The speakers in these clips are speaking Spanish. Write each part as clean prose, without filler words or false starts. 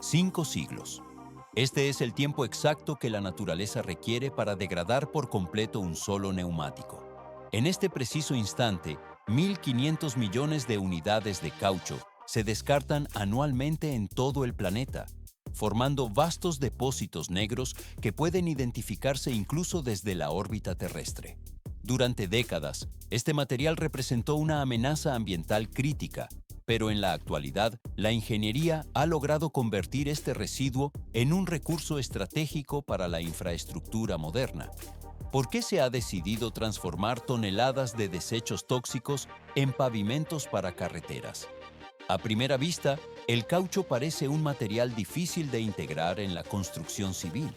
5 siglos. Este es el tiempo exacto que la naturaleza requiere para degradar por completo un solo neumático. En este preciso instante, 1.500 millones de unidades de caucho se descartan anualmente en todo el planeta, formando vastos depósitos negros que pueden identificarse incluso desde la órbita terrestre. Durante décadas, este material representó una amenaza ambiental crítica, pero en la actualidad, la ingeniería ha logrado convertir este residuo en un recurso estratégico para la infraestructura moderna. ¿Por qué se ha decidido transformar toneladas de desechos tóxicos en pavimentos para carreteras? A primera vista, el caucho parece un material difícil de integrar en la construcción civil.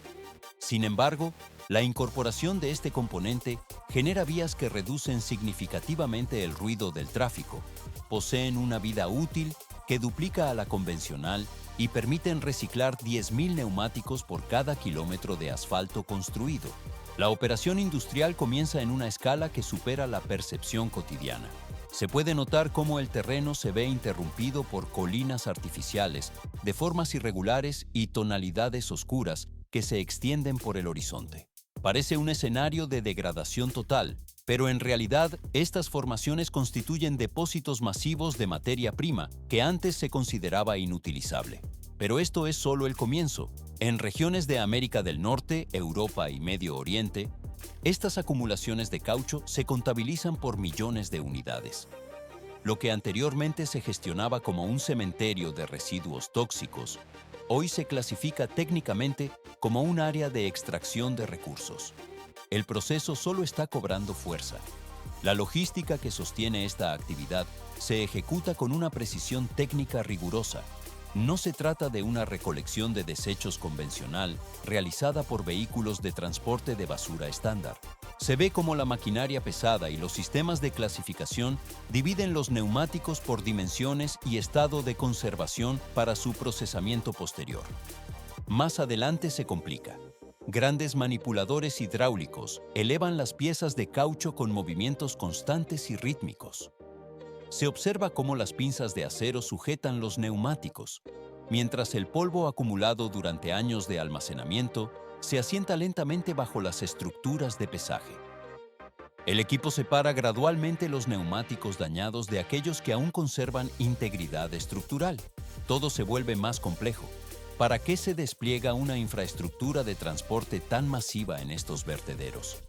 Sin embargo, la incorporación de este componente genera vías que reducen significativamente el ruido del tráfico, poseen una vida útil que duplica a la convencional y permiten reciclar 10.000 neumáticos por cada kilómetro de asfalto construido. La operación industrial comienza en una escala que supera la percepción cotidiana. Se puede notar cómo el terreno se ve interrumpido por colinas artificiales, de formas irregulares y tonalidades oscuras que se extienden por el horizonte. Parece un escenario de degradación total, pero en realidad estas formaciones constituyen depósitos masivos de materia prima que antes se consideraba inutilizable. Pero esto es solo el comienzo. En regiones de América del Norte, Europa y Medio Oriente, estas acumulaciones de caucho se contabilizan por millones de unidades. Lo que anteriormente se gestionaba como un cementerio de residuos tóxicos, hoy se clasifica técnicamente como un área de extracción de recursos. El proceso solo está cobrando fuerza. La logística que sostiene esta actividad se ejecuta con una precisión técnica rigurosa. No se trata de una recolección de desechos convencional realizada por vehículos de transporte de basura estándar. Se ve cómo la maquinaria pesada y los sistemas de clasificación dividen los neumáticos por dimensiones y estado de conservación para su procesamiento posterior. Más adelante se complica. Grandes manipuladores hidráulicos elevan las piezas de caucho con movimientos constantes y rítmicos. Se observa cómo las pinzas de acero sujetan los neumáticos, mientras el polvo acumulado durante años de almacenamiento se asienta lentamente bajo las estructuras de pesaje. El equipo separa gradualmente los neumáticos dañados de aquellos que aún conservan integridad estructural. Todo se vuelve más complejo. ¿Para qué se despliega una infraestructura de transporte tan masiva en estos vertederos?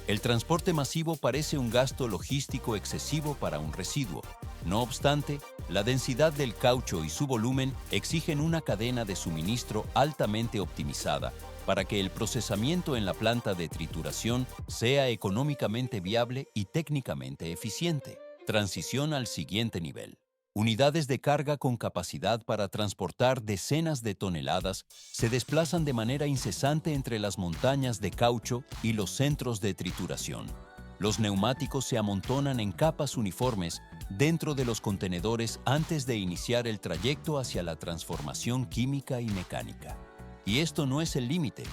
El transporte masivo parece un gasto logístico excesivo para un residuo. No obstante, la densidad del caucho y su volumen exigen una cadena de suministro altamente optimizada para que el procesamiento en la planta de trituración sea económicamente viable y técnicamente eficiente. Transición al siguiente nivel. Unidades de carga con capacidad para transportar decenas de toneladas se desplazan de manera incesante entre las montañas de caucho y los centros de trituración. Los neumáticos se amontonan en capas uniformes dentro de los contenedores antes de iniciar el trayecto hacia la transformación química y mecánica. Y esto no es el límite.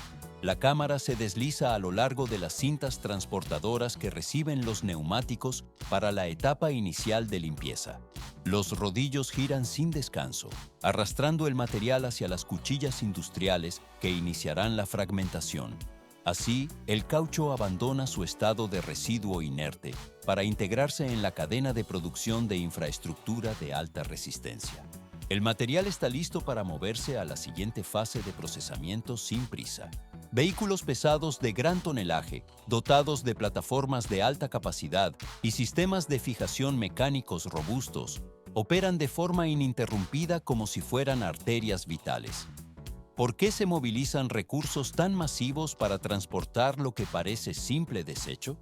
La cámara se desliza a lo largo de las cintas transportadoras que reciben los neumáticos para la etapa inicial de limpieza. Los rodillos giran sin descanso, arrastrando el material hacia las cuchillas industriales que iniciarán la fragmentación. Así, el caucho abandona su estado de residuo inerte para integrarse en la cadena de producción de infraestructura de alta resistencia. El material está listo para moverse a la siguiente fase de procesamiento sin prisa. Vehículos pesados de gran tonelaje, dotados de plataformas de alta capacidad y sistemas de fijación mecánicos robustos, operan de forma ininterrumpida como si fueran arterias vitales. ¿Por qué se movilizan recursos tan masivos para transportar lo que parece simple desecho?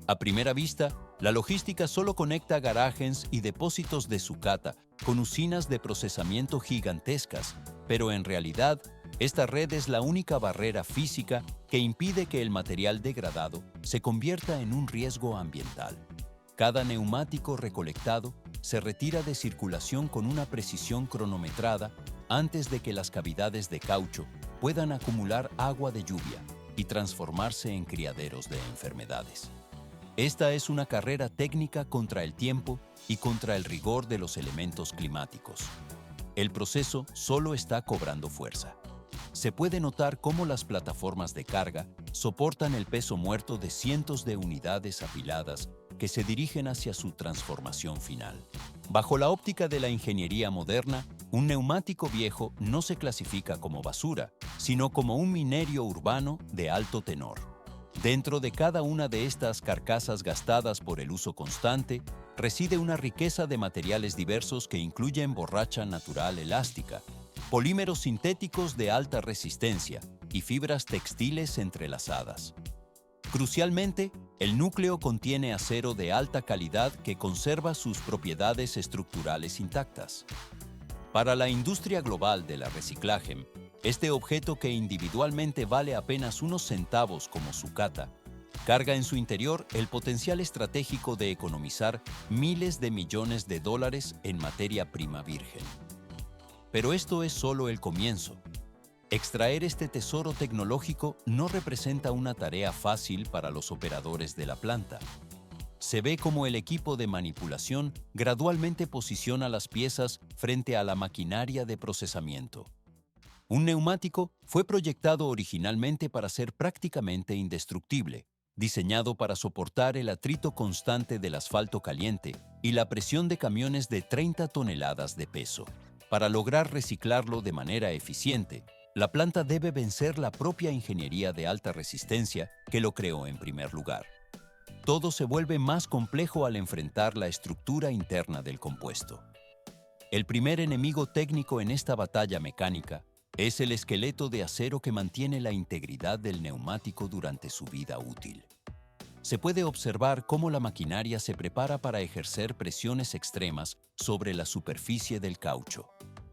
A primera vista, la logística solo conecta garajes y depósitos de sucata con usinas de procesamiento gigantescas, pero en realidad, esta red es la única barrera física que impide que el material degradado se convierta en un riesgo ambiental. Cada neumático recolectado se retira de circulación con una precisión cronometrada antes de que las cavidades de caucho puedan acumular agua de lluvia y transformarse en criaderos de enfermedades. Esta es una carrera técnica contra el tiempo y contra el rigor de los elementos climáticos. El proceso solo está cobrando fuerza. Se puede notar cómo las plataformas de carga soportan el peso muerto de cientos de unidades apiladas que se dirigen hacia su transformación final. Bajo la óptica de la ingeniería moderna, un neumático viejo no se clasifica como basura, sino como un minerio urbano de alto tenor. Dentro de cada una de estas carcasas gastadas por el uso constante, reside una riqueza de materiales diversos que incluyen borracha natural elástica, polímeros sintéticos de alta resistencia y fibras textiles entrelazadas. Crucialmente, el núcleo contiene acero de alta calidad que conserva sus propiedades estructurales intactas. Para la industria global de la reciclaje, este objeto que individualmente vale apenas unos centavos como sucata, carga en su interior el potencial estratégico de economizar miles de millones de dólares en materia prima virgen. Pero esto es solo el comienzo. Extraer este tesoro tecnológico no representa una tarea fácil para los operadores de la planta. Se ve como el equipo de manipulación gradualmente posiciona las piezas frente a la maquinaria de procesamiento. Un neumático fue proyectado originalmente para ser prácticamente indestructible, diseñado para soportar el atrito constante del asfalto caliente y la presión de camiones de 30 toneladas de peso. Para lograr reciclarlo de manera eficiente, la planta debe vencer la propia ingeniería de alta resistencia que lo creó en primer lugar. Todo se vuelve más complejo al enfrentar la estructura interna del compuesto. El primer enemigo técnico en esta batalla mecánica es el esqueleto de acero que mantiene la integridad del neumático durante su vida útil. Se puede observar cómo la maquinaria se prepara para ejercer presiones extremas sobre la superficie del caucho.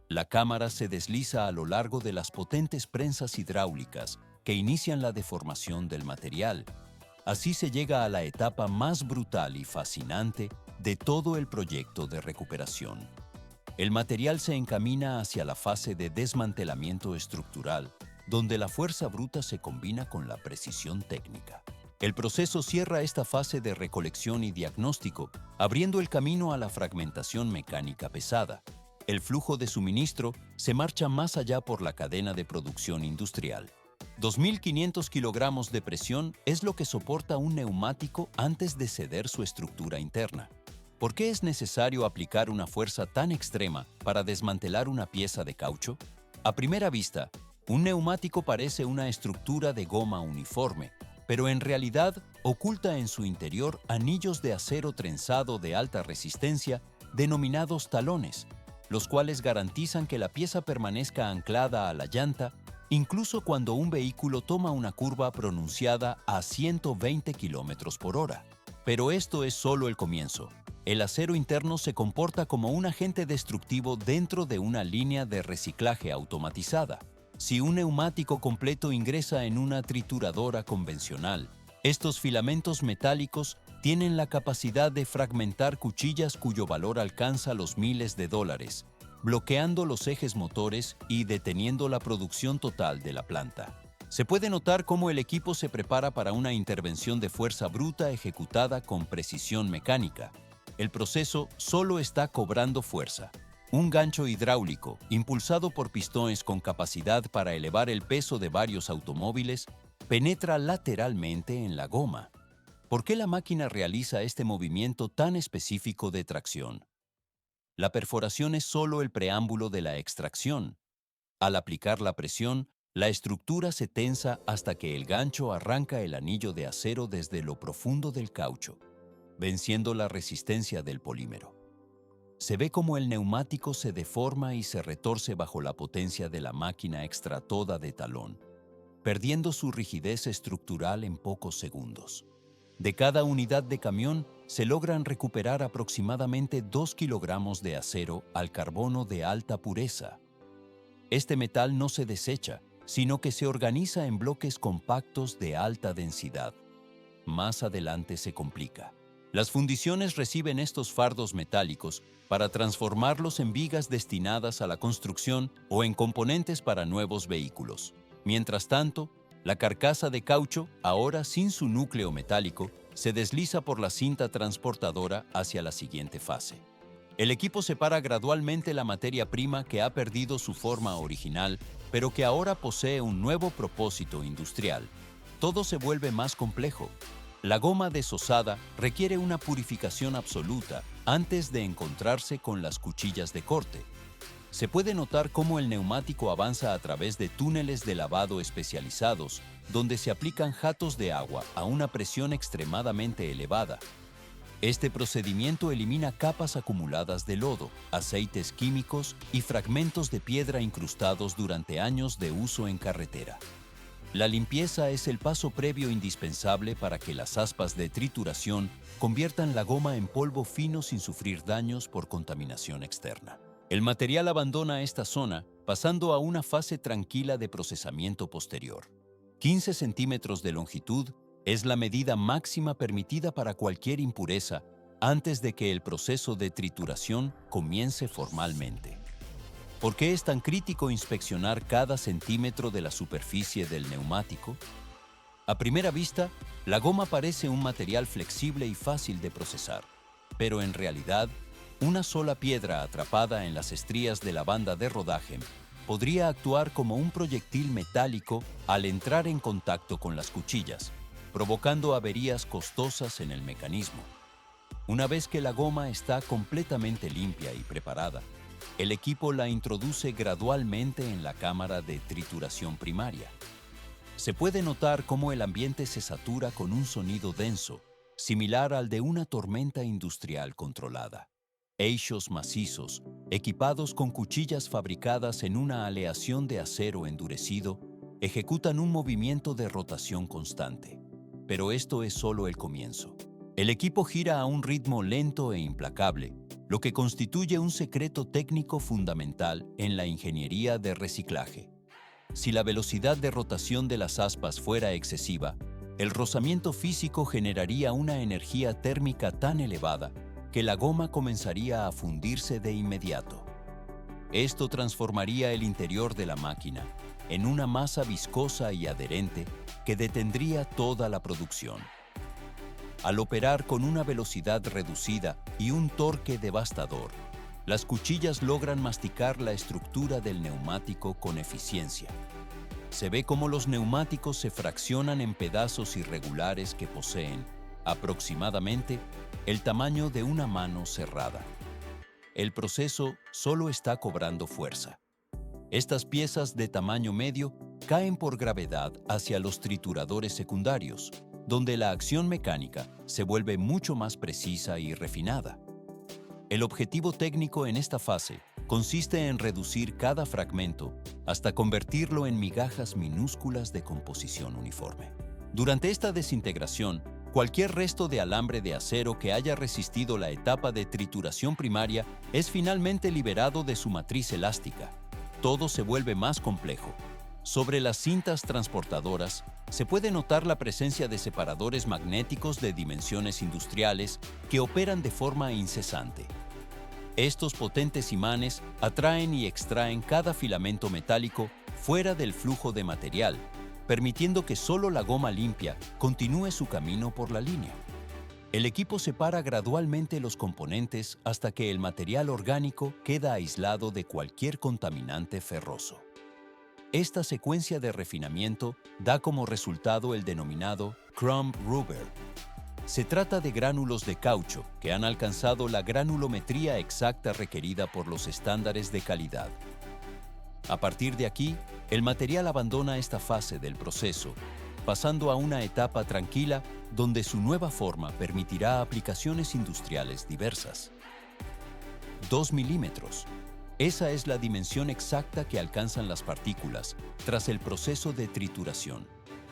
La cámara se desliza a lo largo de las potentes prensas hidráulicas que inician la deformación del material. Así se llega a la etapa más brutal y fascinante de todo el proyecto de recuperación. El material se encamina hacia la fase de desmantelamiento estructural, donde la fuerza bruta se combina con la precisión técnica. El proceso cierra esta fase de recolección y diagnóstico, abriendo el camino a la fragmentación mecánica pesada. El flujo de suministro se marcha más allá por la cadena de producción industrial. 2.500 kilogramos de presión es lo que soporta un neumático antes de ceder su estructura interna. ¿Por qué es necesario aplicar una fuerza tan extrema para desmantelar una pieza de caucho? A primera vista, un neumático parece una estructura de goma uniforme, pero en realidad oculta en su interior anillos de acero trenzado de alta resistencia denominados talones, los cuales garantizan que la pieza permanezca anclada a la llanta incluso cuando un vehículo toma una curva pronunciada a 120 km por hora. Pero esto es solo el comienzo. El acero interno se comporta como un agente destructivo dentro de una línea de reciclaje automatizada. Si un neumático completo ingresa en una trituradora convencional, estos filamentos metálicos tienen la capacidad de fragmentar cuchillas cuyo valor alcanza los miles de dólares, bloqueando los ejes motores y deteniendo la producción total de la planta. Se puede notar cómo el equipo se prepara para una intervención de fuerza bruta ejecutada con precisión mecánica. El proceso solo está cobrando fuerza. Un gancho hidráulico, impulsado por pistones con capacidad para elevar el peso de varios automóviles, penetra lateralmente en la goma. ¿Por qué la máquina realiza este movimiento tan específico de tracción? La perforación es solo el preámbulo de la extracción. Al aplicar la presión, la estructura se tensa hasta que el gancho arranca el anillo de acero desde lo profundo del caucho, venciendo la resistencia del polímero. Se ve como el neumático se deforma y se retorce bajo la potencia de la máquina extractora de talón, perdiendo su rigidez estructural en pocos segundos. De cada unidad de camión se logran recuperar aproximadamente 2 kilogramos de acero al carbono de alta pureza. Este metal no se desecha, sino que se organiza en bloques compactos de alta densidad. Más adelante se complica. Las fundiciones reciben estos fardos metálicos para transformarlos en vigas destinadas a la construcción o en componentes para nuevos vehículos. Mientras tanto, la carcasa de caucho, ahora sin su núcleo metálico, se desliza por la cinta transportadora hacia la siguiente fase. El equipo separa gradualmente la materia prima que ha perdido su forma original, pero que ahora posee un nuevo propósito industrial. Todo se vuelve más complejo. La goma desosada requiere una purificación absoluta antes de encontrarse con las cuchillas de corte. Se puede notar cómo el neumático avanza a través de túneles de lavado especializados, donde se aplican jatos de agua a una presión extremadamente elevada. Este procedimiento elimina capas acumuladas de lodo, aceites químicos y fragmentos de piedra incrustados durante años de uso en carretera. La limpieza es el paso previo indispensable para que las aspas de trituración conviertan la goma en polvo fino sin sufrir daños por contaminación externa. El material abandona esta zona, pasando a una fase tranquila de procesamiento posterior. 15 centímetros de longitud es la medida máxima permitida para cualquier impureza antes de que el proceso de trituración comience formalmente. ¿Por qué es tan crítico inspeccionar cada centímetro de la superficie del neumático? A primera vista, la goma parece un material flexible y fácil de procesar, pero en realidad, una sola piedra atrapada en las estrías de la banda de rodaje podría actuar como un proyectil metálico al entrar en contacto con las cuchillas, provocando averías costosas en el mecanismo. Una vez que la goma está completamente limpia y preparada, el equipo la introduce gradualmente en la cámara de trituración primaria. Se puede notar cómo el ambiente se satura con un sonido denso, similar al de una tormenta industrial controlada. Eixos macizos, equipados con cuchillas fabricadas en una aleación de acero endurecido, ejecutan un movimiento de rotación constante. Pero esto es solo el comienzo. El equipo gira a un ritmo lento e implacable, lo que constituye un secreto técnico fundamental en la ingeniería de reciclaje. Si la velocidad de rotación de las aspas fuera excesiva, el rozamiento físico generaría una energía térmica tan elevada que la goma comenzaría a fundirse de inmediato. Esto transformaría el interior de la máquina en una masa viscosa y adherente que detendría toda la producción. Al operar con una velocidad reducida y un torque devastador, las cuchillas logran masticar la estructura del neumático con eficiencia. Se ve cómo los neumáticos se fraccionan en pedazos irregulares que poseen, aproximadamente, el tamaño de una mano cerrada. El proceso solo está cobrando fuerza. Estas piezas de tamaño medio caen por gravedad hacia los trituradores secundarios, donde la acción mecánica se vuelve mucho más precisa y refinada. El objetivo técnico en esta fase consiste en reducir cada fragmento hasta convertirlo en migajas minúsculas de composición uniforme. Durante esta desintegración, cualquier resto de alambre de acero que haya resistido la etapa de trituración primaria es finalmente liberado de su matriz elástica. Todo se vuelve más complejo. Sobre las cintas transportadoras, se puede notar la presencia de separadores magnéticos de dimensiones industriales que operan de forma incesante. Estos potentes imanes atraen y extraen cada filamento metálico fuera del flujo de material, permitiendo que solo la goma limpia continúe su camino por la línea. El equipo separa gradualmente los componentes hasta que el material orgánico queda aislado de cualquier contaminante ferroso. Esta secuencia de refinamiento da como resultado el denominado crumb rubber. Se trata de gránulos de caucho que han alcanzado la granulometría exacta requerida por los estándares de calidad. A partir de aquí, el material abandona esta fase del proceso, pasando a una etapa tranquila donde su nueva forma permitirá aplicaciones industriales diversas. 2 milímetros. Esa es la dimensión exacta que alcanzan las partículas tras el proceso de trituración.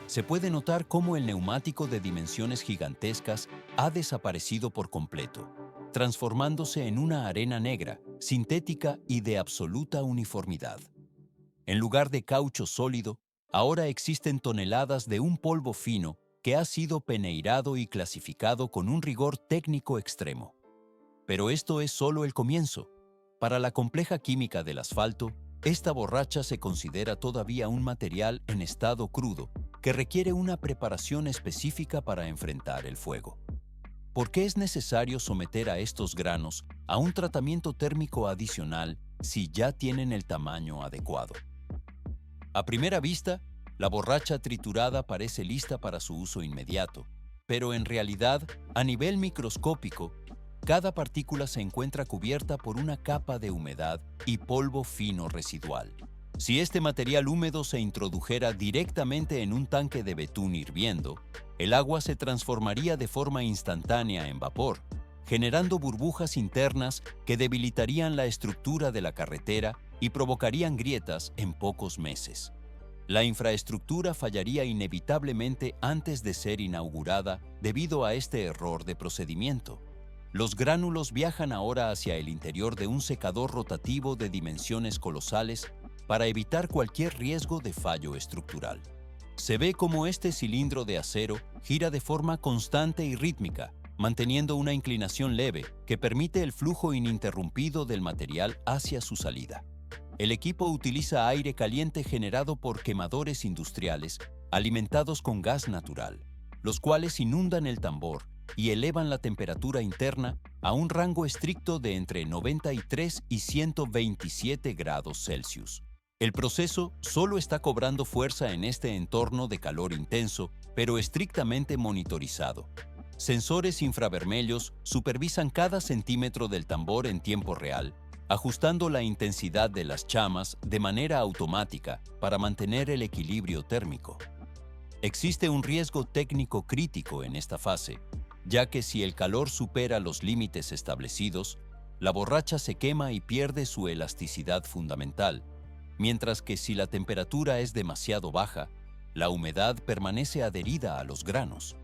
Se puede notar cómo el neumático de dimensiones gigantescas ha desaparecido por completo, transformándose en una arena negra, sintética y de absoluta uniformidad. En lugar de caucho sólido, ahora existen toneladas de un polvo fino que ha sido peneirado y clasificado con un rigor técnico extremo. Pero esto es solo el comienzo. Para la compleja química del asfalto, esta borracha se considera todavía un material en estado crudo que requiere una preparación específica para enfrentar el fuego. ¿por qué es necesario someter a estos granos a un tratamiento térmico adicional si ya tienen el tamaño adecuado? A primera vista, la borracha triturada parece lista para su uso inmediato, pero en realidad, a nivel microscópico, cada partícula se encuentra cubierta por una capa de humedad y polvo fino residual. Si este material húmedo se introdujera directamente en un tanque de betún hirviendo, el agua se transformaría de forma instantánea en vapor, generando burbujas internas que debilitarían la estructura de la carretera y provocarían grietas en pocos meses. La infraestructura fallaría inevitablemente antes de ser inaugurada debido a este error de procedimiento. Los gránulos viajan ahora hacia el interior de un secador rotativo de dimensiones colosales para evitar cualquier riesgo de fallo estructural. Se ve cómo este cilindro de acero gira de forma constante y rítmica, manteniendo una inclinación leve que permite el flujo ininterrumpido del material hacia su salida. El equipo utiliza aire caliente generado por quemadores industriales alimentados con gas natural, los cuales inundan el tambor y elevan la temperatura interna a un rango estricto de entre 93 y 127 grados Celsius. El proceso solo está cobrando fuerza en este entorno de calor intenso, pero estrictamente monitorizado. Sensores infravermelhos supervisan cada centímetro del tambor en tiempo real, ajustando la intensidad de las llamas de manera automática para mantener el equilibrio térmico. Existe un riesgo técnico crítico en esta fase, ya que si el calor supera los límites establecidos, la borracha se quema y pierde su elasticidad fundamental, mientras que si la temperatura es demasiado baja, la humedad permanece adherida a los granos.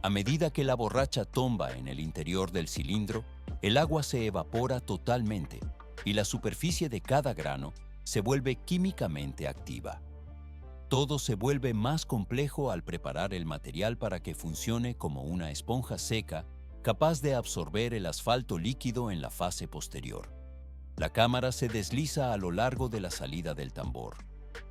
A medida que la borracha tomba en el interior del cilindro, el agua se evapora totalmente y la superficie de cada grano se vuelve químicamente activa. Todo se vuelve más complejo al preparar el material para que funcione como una esponja seca capaz de absorber el asfalto líquido en la fase posterior. La cámara se desliza a lo largo de la salida del tambor,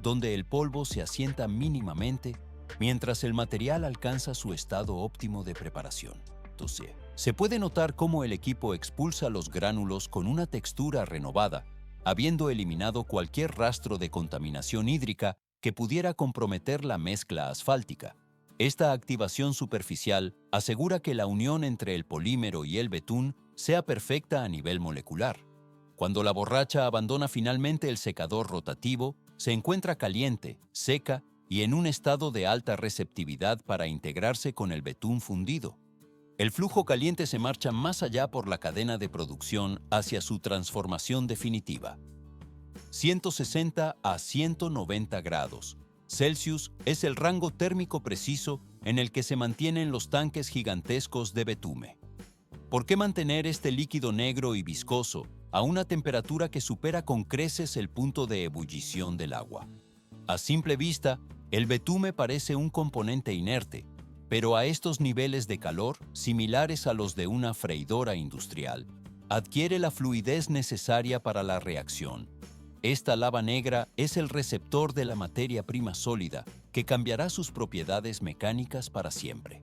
donde el polvo se asienta mínimamente mientras el material alcanza su estado óptimo de preparación. Se puede notar cómo el equipo expulsa los gránulos con una textura renovada, habiendo eliminado cualquier rastro de contaminación hídrica que pudiera comprometer la mezcla asfáltica. Esta activación superficial asegura que la unión entre el polímero y el betún sea perfecta a nivel molecular. Cuando la borracha abandona finalmente el secador rotativo, se encuentra caliente, seca y en un estado de alta receptividad para integrarse con el betún fundido. El flujo caliente se marcha más allá por la cadena de producción hacia su transformación definitiva. 160 a 190 grados Celsius es el rango térmico preciso en el que se mantienen los tanques gigantescos de betume. ¿Por qué mantener este líquido negro y viscoso a una temperatura que supera con creces el punto de ebullición del agua? A simple vista, el betume parece un componente inerte, pero a estos niveles de calor, similares a los de una freidora industrial, adquiere la fluidez necesaria para la reacción. Esta lava negra es el receptor de la materia prima sólida que cambiará sus propiedades mecánicas para siempre.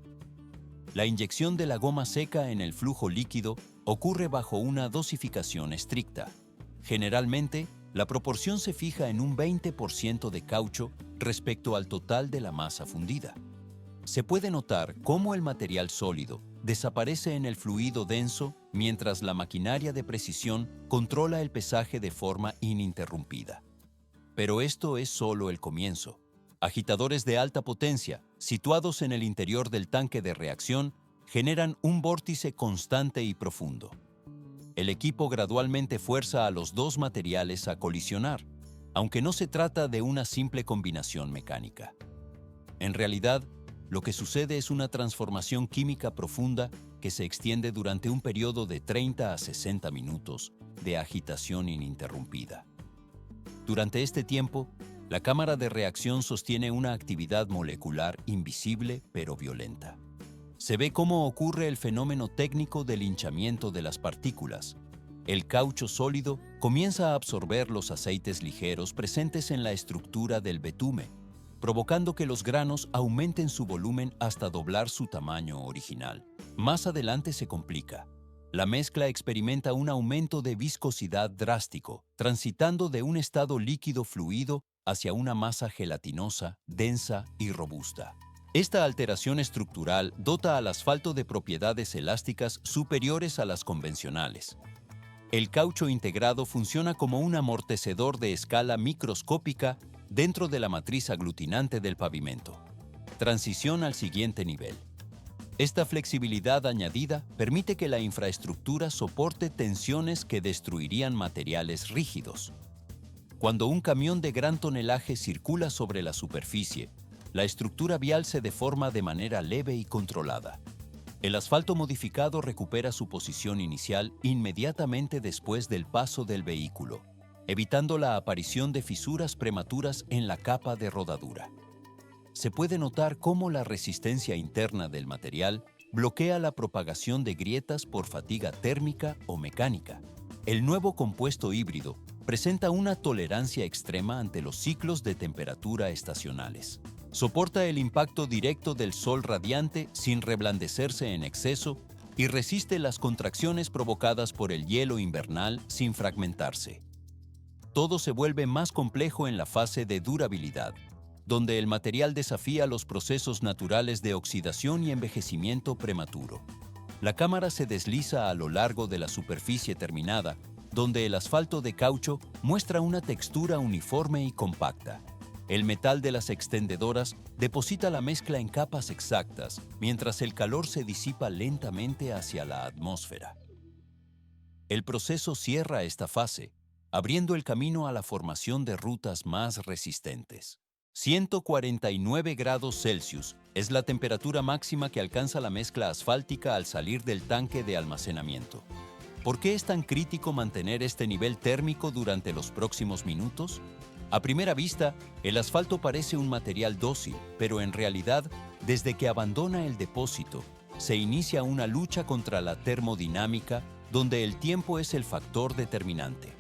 La inyección de la goma seca en el flujo líquido ocurre bajo una dosificación estricta. Generalmente, la proporción se fija en un 20% de caucho respecto al total de la masa fundida. Se puede notar cómo el material sólido desaparece en el fluido denso mientras la maquinaria de precisión controla el pesaje de forma ininterrumpida. Pero esto es solo el comienzo. Agitadores de alta potencia, situados en el interior del tanque de reacción, generan un vórtice constante y profundo. El equipo gradualmente fuerza a los dos materiales a colisionar, aunque no se trata de una simple combinación mecánica. En realidad, lo que sucede es una transformación química profunda que se extiende durante un periodo de 30 a 60 minutos de agitación ininterrumpida. Durante este tiempo, la cámara de reacción sostiene una actividad molecular invisible pero violenta. Se ve cómo ocurre el fenómeno técnico del hinchamiento de las partículas. El caucho sólido comienza a absorber los aceites ligeros presentes en la estructura del betume, provocando que los granos aumenten su volumen hasta doblar su tamaño original. Más adelante se complica. La mezcla experimenta un aumento de viscosidad drástico, transitando de un estado líquido fluido hacia una masa gelatinosa, densa y robusta. Esta alteración estructural dota al asfalto de propiedades elásticas superiores a las convencionales. El caucho integrado funciona como un amortecedor de escala microscópica dentro de la matriz aglutinante del pavimento. Transición al siguiente nivel. Esta flexibilidad añadida permite que la infraestructura soporte tensiones que destruirían materiales rígidos. Cuando un camión de gran tonelaje circula sobre la superficie, la estructura vial se deforma de manera leve y controlada. El asfalto modificado recupera su posición inicial inmediatamente después del paso del vehículo, evitando la aparición de fisuras prematuras en la capa de rodadura. Se puede notar cómo la resistencia interna del material bloquea la propagación de grietas por fatiga térmica o mecánica. El nuevo compuesto híbrido presenta una tolerancia extrema ante los ciclos de temperatura estacionales. Soporta el impacto directo del sol radiante sin reblandecerse en exceso y resiste las contracciones provocadas por el hielo invernal sin fragmentarse. Todo se vuelve más complejo en la fase de durabilidad, donde el material desafía los procesos naturales de oxidación y envejecimiento prematuro. La cámara se desliza a lo largo de la superficie terminada, donde el asfalto de caucho muestra una textura uniforme y compacta. El metal de las extendedoras deposita la mezcla en capas exactas, mientras el calor se disipa lentamente hacia la atmósfera. El proceso cierra esta fase, abriendo el camino a la formación de rutas más resistentes. 149 grados Celsius es la temperatura máxima que alcanza la mezcla asfáltica al salir del tanque de almacenamiento. ¿Por qué es tan crítico mantener este nivel térmico durante los próximos minutos? A primera vista, el asfalto parece un material dócil, pero en realidad, desde que abandona el depósito, se inicia una lucha contra la termodinámica, donde el tiempo es el factor determinante.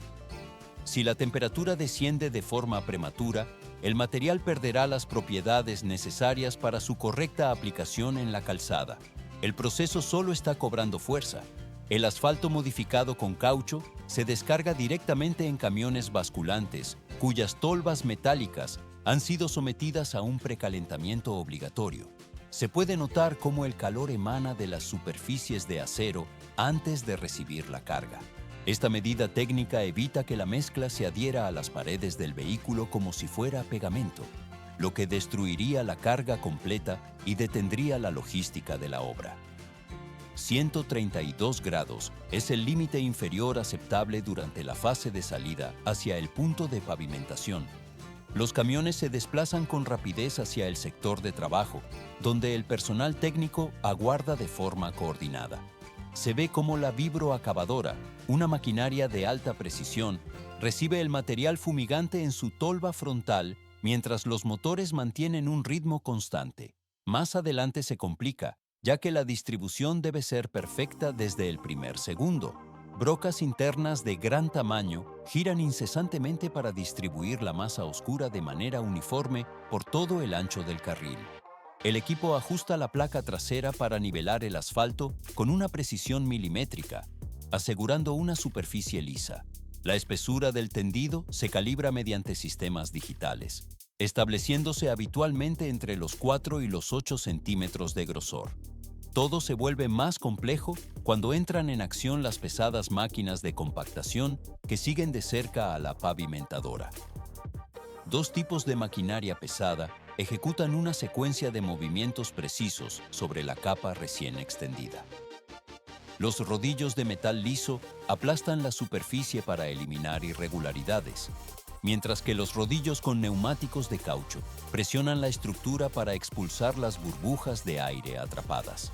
Si la temperatura desciende de forma prematura, el material perderá las propiedades necesarias para su correcta aplicación en la calzada. El proceso solo está cobrando fuerza. El asfalto modificado con caucho se descarga directamente en camiones basculantes, cuyas tolvas metálicas han sido sometidas a un precalentamiento obligatorio. Se puede notar cómo el calor emana de las superficies de acero antes de recibir la carga. Esta medida técnica evita que la mezcla se adhiera a las paredes del vehículo como si fuera pegamento, lo que destruiría la carga completa y detendría la logística de la obra. 132 grados es el límite inferior aceptable durante la fase de salida hacia el punto de pavimentación. Los camiones se desplazan con rapidez hacia el sector de trabajo, donde el personal técnico aguarda de forma coordinada. Se ve cómo la vibroacabadora, una maquinaria de alta precisión, recibe el material fumigante en su tolva frontal mientras los motores mantienen un ritmo constante. Más adelante se complica, ya que la distribución debe ser perfecta desde el primer segundo. Brocas internas de gran tamaño giran incesantemente para distribuir la masa oscura de manera uniforme por todo el ancho del carril. El equipo ajusta la placa trasera para nivelar el asfalto con una precisión milimétrica, asegurando una superficie lisa. La espesura del tendido se calibra mediante sistemas digitales, estableciéndose habitualmente entre los 4 y los 8 centímetros de grosor. Todo se vuelve más complejo cuando entran en acción las pesadas máquinas de compactación que siguen de cerca a la pavimentadora. Dos tipos de maquinaria pesada ejecutan una secuencia de movimientos precisos sobre la capa recién extendida. Los rodillos de metal liso aplastan la superficie para eliminar irregularidades, mientras que los rodillos con neumáticos de caucho presionan la estructura para expulsar las burbujas de aire atrapadas.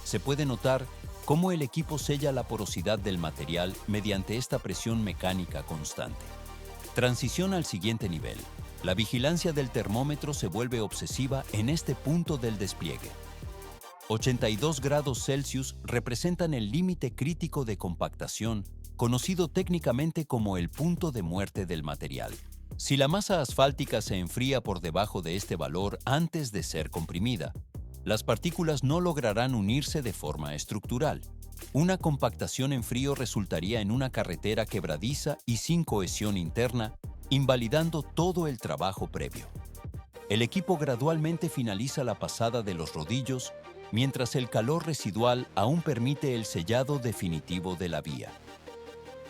Se puede notar cómo el equipo sella la porosidad del material mediante esta presión mecánica constante. Transición al siguiente nivel. La vigilancia del termómetro se vuelve obsesiva en este punto del despliegue. 82 grados Celsius representan el límite crítico de compactación, conocido técnicamente como el punto de muerte del material. Si la masa asfáltica se enfría por debajo de este valor antes de ser comprimida, Las partículas no lograrán unirse de forma estructural. Una compactación en frío resultaría en una carretera quebradiza y sin cohesión interna, invalidando todo el trabajo previo. El equipo gradualmente finaliza la pasada de los rodillos, mientras el calor residual aún permite el sellado definitivo de la vía.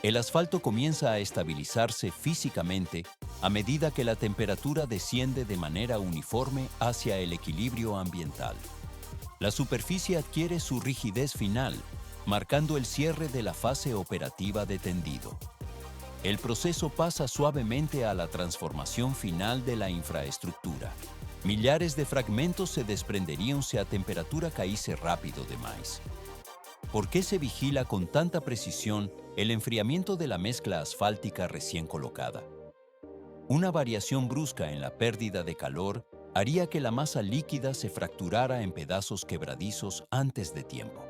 El asfalto comienza a estabilizarse físicamente a medida que la temperatura desciende de manera uniforme hacia el equilibrio ambiental. La superficie adquiere su rigidez final, marcando el cierre de la fase operativa de tendido. El proceso pasa suavemente a la transformación final de la infraestructura. Millares de fragmentos se desprenderían si a temperatura caíse rápido de más. ¿Por qué se vigila con tanta precisión el enfriamiento de la mezcla asfáltica recién colocada? Una variación brusca en la pérdida de calor haría que la masa líquida se fracturara en pedazos quebradizos antes de tiempo.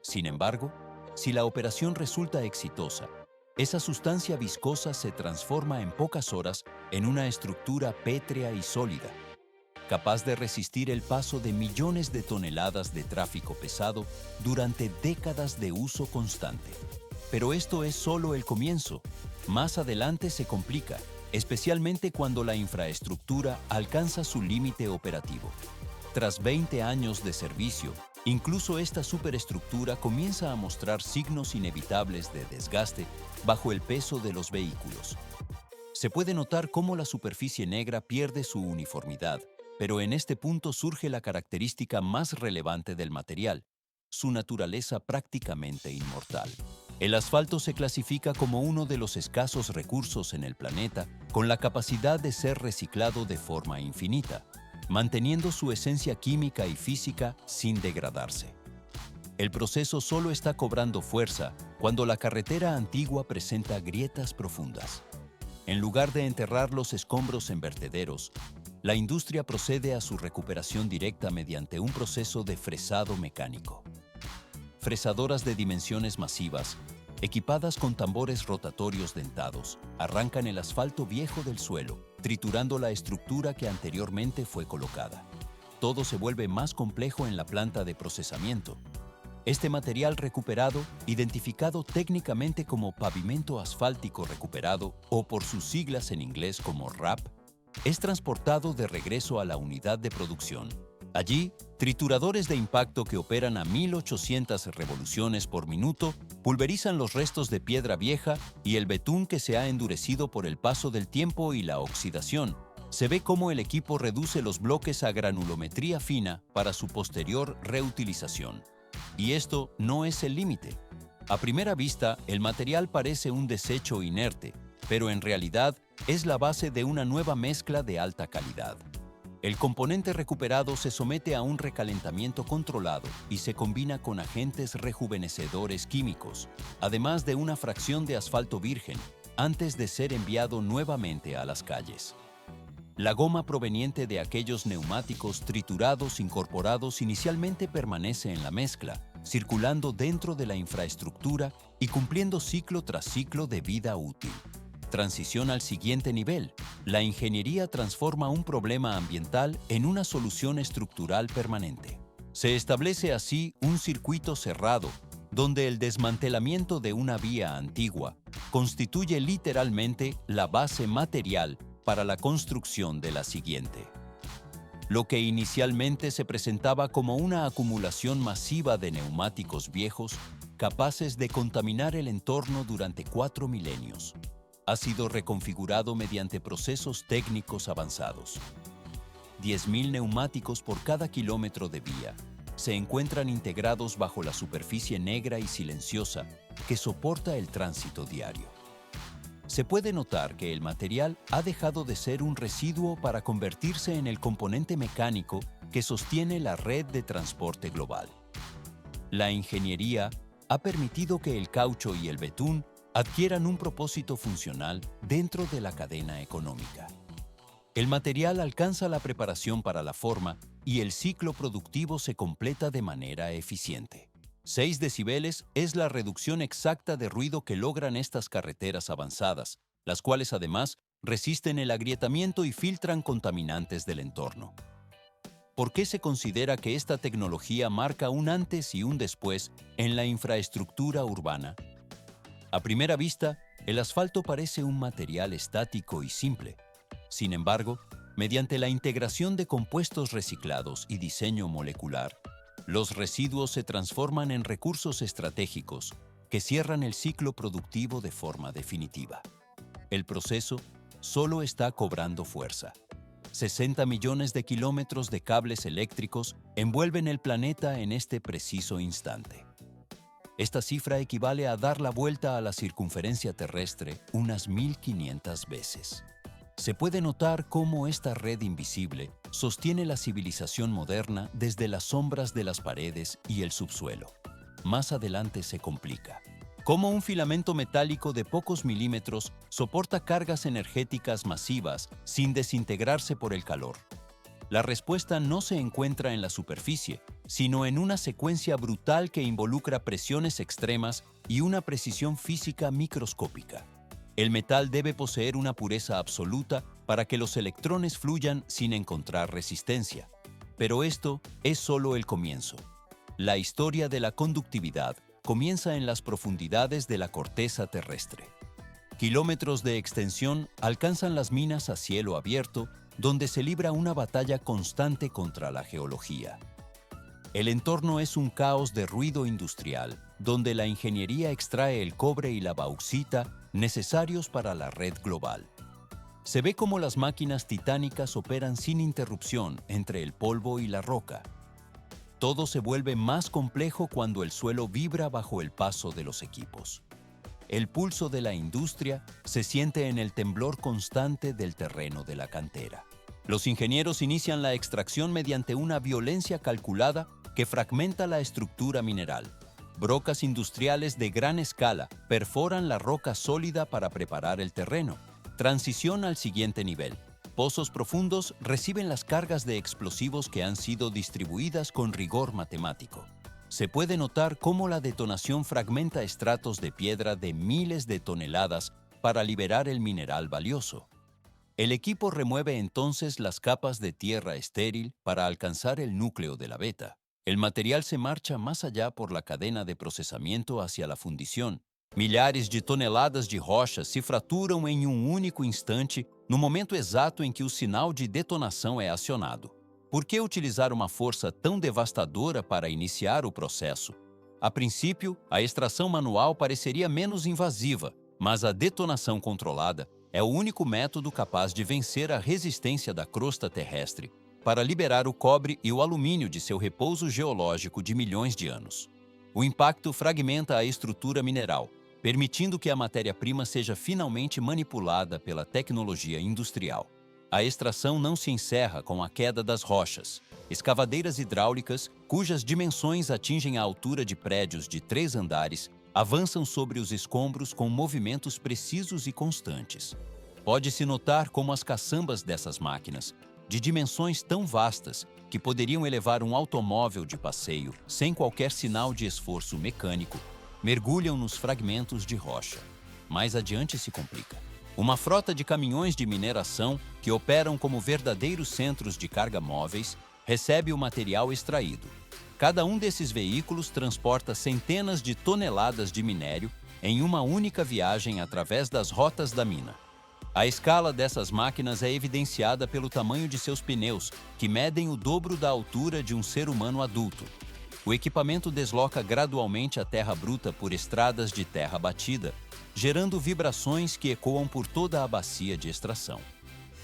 Sin embargo, si la operación resulta exitosa, esa sustancia viscosa se transforma en pocas horas en una estructura pétrea y sólida, capaz de resistir el paso de millones de toneladas de tráfico pesado durante décadas de uso constante. Pero esto es solo el comienzo. Más adelante se complica, especialmente cuando la infraestructura alcanza su límite operativo. Tras 20 años de servicio, incluso esta superestructura comienza a mostrar signos inevitables de desgaste bajo el peso de los vehículos. Se puede notar cómo la superficie negra pierde su uniformidad, pero en este punto surge la característica más relevante del material, su naturaleza prácticamente inmortal. El asfalto se clasifica como uno de los escasos recursos en el planeta con la capacidad de ser reciclado de forma infinita, manteniendo su esencia química y física sin degradarse. El proceso solo está cobrando fuerza cuando la carretera antigua presenta grietas profundas. En lugar de enterrar los escombros en vertederos, la industria procede a su recuperación directa mediante un proceso de fresado mecánico. Fresadoras de dimensiones masivas, equipadas con tambores rotatorios dentados, arrancan el asfalto viejo del suelo, triturando la estructura que anteriormente fue colocada. Todo se vuelve más complejo en la planta de procesamiento. Este material recuperado, identificado técnicamente como pavimento asfáltico recuperado o por sus siglas en inglés como RAP, es transportado de regreso a la unidad de producción. Allí, trituradores de impacto que operan a 1800 revoluciones por minuto pulverizan los restos de piedra vieja y el betún que se ha endurecido por el paso del tiempo y la oxidación. Se ve cómo el equipo reduce los bloques a granulometría fina para su posterior reutilización. Y esto no es el límite. A primera vista, el material parece un desecho inerte, pero en realidad es la base de una nueva mezcla de alta calidad. El componente recuperado se somete a un recalentamiento controlado y se combina con agentes rejuvenecedores químicos, además de una fracción de asfalto virgen, antes de ser enviado nuevamente a las calles. La goma proveniente de aquellos neumáticos triturados incorporados inicialmente permanece en la mezcla, circulando dentro de la infraestructura y cumpliendo ciclo tras ciclo de vida útil. Transición al siguiente nivel. La ingeniería transforma un problema ambiental en una solución estructural permanente. Se establece así un circuito cerrado, donde el desmantelamiento de una vía antigua constituye literalmente la base material para la construcción de la siguiente. Lo que inicialmente se presentaba como una acumulación masiva de neumáticos viejos, capaces de contaminar el entorno durante 4 milenios, ha sido reconfigurado mediante procesos técnicos avanzados. 10.000 neumáticos por cada kilómetro de vía se encuentran integrados bajo la superficie negra y silenciosa que soporta el tránsito diario. Se puede notar que el material ha dejado de ser un residuo para convertirse en el componente mecánico que sostiene la red de transporte global. La ingeniería ha permitido que el caucho y el betún adquieran un propósito funcional dentro de la cadena económica. El material alcanza la preparación para la forma y el ciclo productivo se completa de manera eficiente. 6 decibeles es la reducción exacta de ruido que logran estas carreteras avanzadas, las cuales además resisten el agrietamiento y filtran contaminantes del entorno. ¿Por qué se considera que esta tecnología marca un antes y un después en la infraestructura urbana? A primera vista, el asfalto parece un material estático y simple. Sin embargo, mediante la integración de compuestos reciclados y diseño molecular, los residuos se transforman en recursos estratégicos que cierran el ciclo productivo de forma definitiva. El proceso solo está cobrando fuerza. 60 millones de kilómetros de cables eléctricos envuelven el planeta en este preciso instante. Esta cifra equivale a dar la vuelta a la circunferencia terrestre unas 1500 veces. Se puede notar cómo esta red invisible sostiene la civilización moderna desde las sombras de las paredes y el subsuelo. Más adelante se complica. Cómo un filamento metálico de pocos milímetros soporta cargas energéticas masivas sin desintegrarse por el calor. La respuesta no se encuentra en la superficie, sino en una secuencia brutal que involucra presiones extremas y una precisión física microscópica. El metal debe poseer una pureza absoluta para que los electrones fluyan sin encontrar resistencia. Pero esto es solo el comienzo. La historia de la conductividad comienza en las profundidades de la corteza terrestre. Kilómetros de extensión alcanzan las minas a cielo abierto, donde se libra una batalla constante contra la geología. El entorno es un caos de ruido industrial, donde la ingeniería extrae el cobre y la bauxita necesarios para la red global. Se ve cómo las máquinas titánicas operan sin interrupción entre el polvo y la roca. Todo se vuelve más complejo cuando el suelo vibra bajo el paso de los equipos. El pulso de la industria se siente en el temblor constante del terreno de la cantera. Los ingenieros inician la extracción mediante una violencia calculada que fragmenta la estructura mineral. Brocas industriales de gran escala perforan la roca sólida para preparar el terreno. Transición al siguiente nivel. Pozos profundos reciben las cargas de explosivos que han sido distribuidas con rigor matemático. Se puede notar cómo la detonación fragmenta estratos de piedra de miles de toneladas para liberar el mineral valioso. El equipo remueve entonces las capas de tierra estéril para alcanzar el núcleo de la veta. El material se marcha más allá por la cadena de procesamiento hacia la fundición. Milhares de toneladas de rocha se fraturam em único instante no momento exato em que o sinal de detonação é acionado. Por que utilizar uma força tão devastadora para iniciar o processo? A princípio, a extração manual pareceria menos invasiva, mas a detonação controlada é o único método capaz de vencer a resistência da crosta terrestre para liberar o cobre e o alumínio de seu repouso geológico de milhões de anos. O impacto fragmenta a estrutura mineral, permitindo que a matéria-prima seja finalmente manipulada pela tecnologia industrial. A extração não se encerra com a queda das rochas. Escavadeiras hidráulicas, cujas dimensões atingem a altura de prédios de 3 andares, avançam sobre os escombros com movimentos precisos e constantes. Pode-se notar como as caçambas dessas máquinas, de dimensões tão vastas que poderiam elevar um automóvel de passeio sem qualquer sinal de esforço mecânico, mergulham nos fragmentos de rocha. Mais adiante se complica. Uma frota de caminhões de mineração, que operam como verdadeiros centros de carga móveis, recebe o material extraído. Cada um desses veículos transporta centenas de toneladas de minério em uma única viagem através das rotas da mina. A escala dessas máquinas é evidenciada pelo tamanho de seus pneus, que medem o dobro da altura de um ser humano adulto. O equipamento desloca gradualmente a terra bruta por estradas de terra batida, gerando vibrações que ecoam por toda a bacia de extração.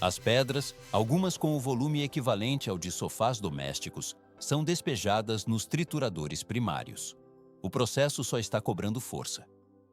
As pedras, algumas com o volume equivalente ao de sofás domésticos, são despejadas nos trituradores primários. O processo só está cobrando força.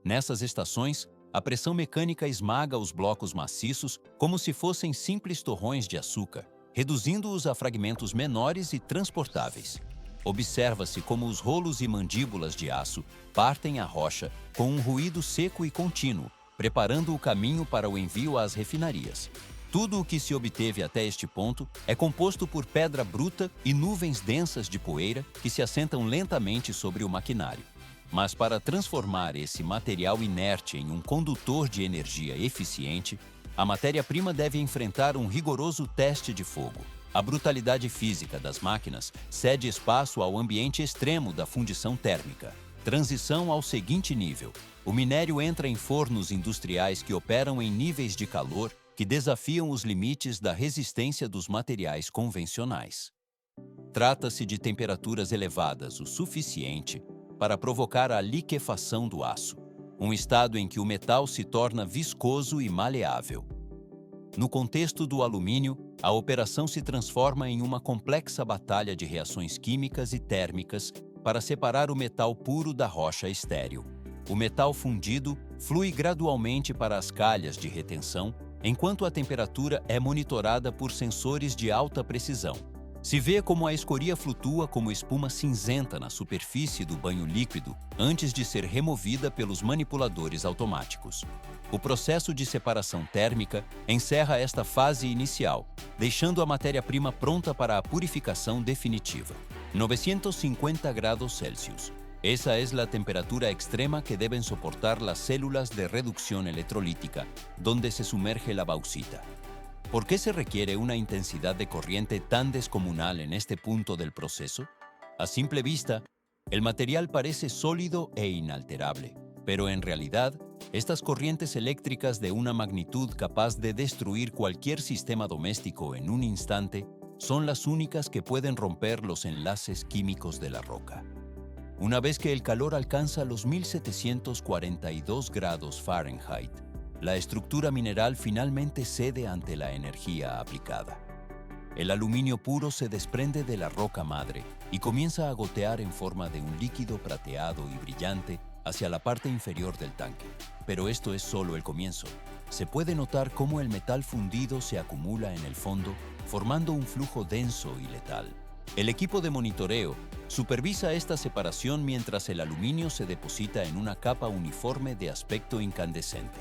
Nessas estações, a pressão mecânica esmaga os blocos maciços como se fossem simples torrões de açúcar, reduzindo-os a fragmentos menores e transportáveis. Observa-se como os rolos e mandíbulas de aço partem a rocha com um ruído seco e contínuo, preparando o caminho para o envio às refinarias. Tudo o que se obteve até este ponto é composto por pedra bruta e nuvens densas de poeira que se assentam lentamente sobre o maquinário. Mas para transformar esse material inerte em um condutor de energia eficiente, a matéria-prima deve enfrentar um rigoroso teste de fogo. A brutalidade física das máquinas cede espaço ao ambiente extremo da fundição térmica. Transição ao seguinte nível. O minério entra em fornos industriais que operam em níveis de calor que desafiam os limites da resistência dos materiais convencionais. Trata-se de temperaturas elevadas o suficiente para provocar a liquefação do aço, um estado em que o metal se torna viscoso e maleável. No contexto do alumínio, a operação se transforma em uma complexa batalha de reações químicas e térmicas para separar o metal puro da rocha estéril. O metal fundido flui gradualmente para as calhas de retenção, enquanto a temperatura é monitorada por sensores de alta precisão. Se vê como a escoria flutua como espuma cinzenta na superfície do banho líquido antes de ser removida pelos manipuladores automáticos. O processo de separação térmica encerra esta fase inicial, deixando a matéria-prima pronta para a purificação definitiva. 950 grados Celsius. Esa es la temperatura extrema que deben soportar las células de reducción electrolítica, donde se sumerge la bauxita. ¿Por qué se requiere una intensidad de corriente tan descomunal en este punto del proceso? A simple vista, el material parece sólido e inalterable, pero en realidad, estas corrientes eléctricas de una magnitud capaz de destruir cualquier sistema doméstico en un instante son las únicas que pueden romper los enlaces químicos de la roca. Una vez que el calor alcanza los 1742 grados Fahrenheit, la estructura mineral finalmente cede ante la energía aplicada. El aluminio puro se desprende de la roca madre y comienza a gotear en forma de un líquido plateado y brillante hacia la parte inferior del tanque. Pero esto es solo el comienzo. Se puede notar cómo el metal fundido se acumula en el fondo, formando un flujo denso y letal. El equipo de monitoreo supervisa esta separación mientras el aluminio se deposita en una capa uniforme de aspecto incandescente.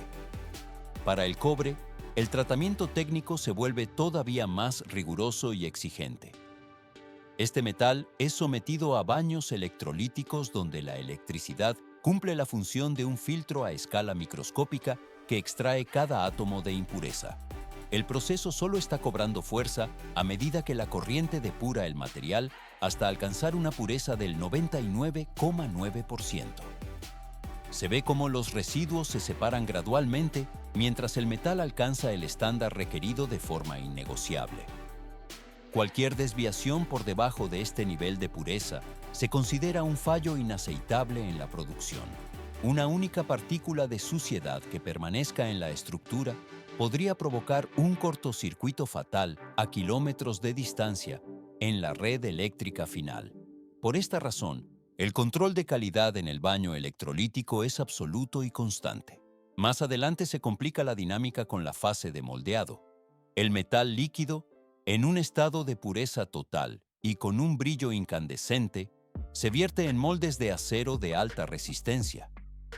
Para el cobre, el tratamiento técnico se vuelve todavía más riguroso y exigente. Este metal es sometido a baños electrolíticos donde la electricidad cumple la función de un filtro a escala microscópica que extrae cada átomo de impureza. El proceso solo está cobrando fuerza a medida que la corriente depura el material hasta alcanzar una pureza del 99,9%. Se ve cómo los residuos se separan gradualmente mientras el metal alcanza el estándar requerido de forma innegociable. Cualquier desviación por debajo de este nivel de pureza se considera un fallo inaceitable en la producción. Una única partícula de suciedad que permanezca en la estructura podría provocar un cortocircuito fatal a kilómetros de distancia en la red eléctrica final. Por esta razón, el control de calidad en el baño electrolítico es absoluto y constante. Más adelante se complica la dinámica con la fase de moldeado. El metal líquido, en un estado de pureza total y con un brillo incandescente, se vierte en moldes de acero de alta resistencia.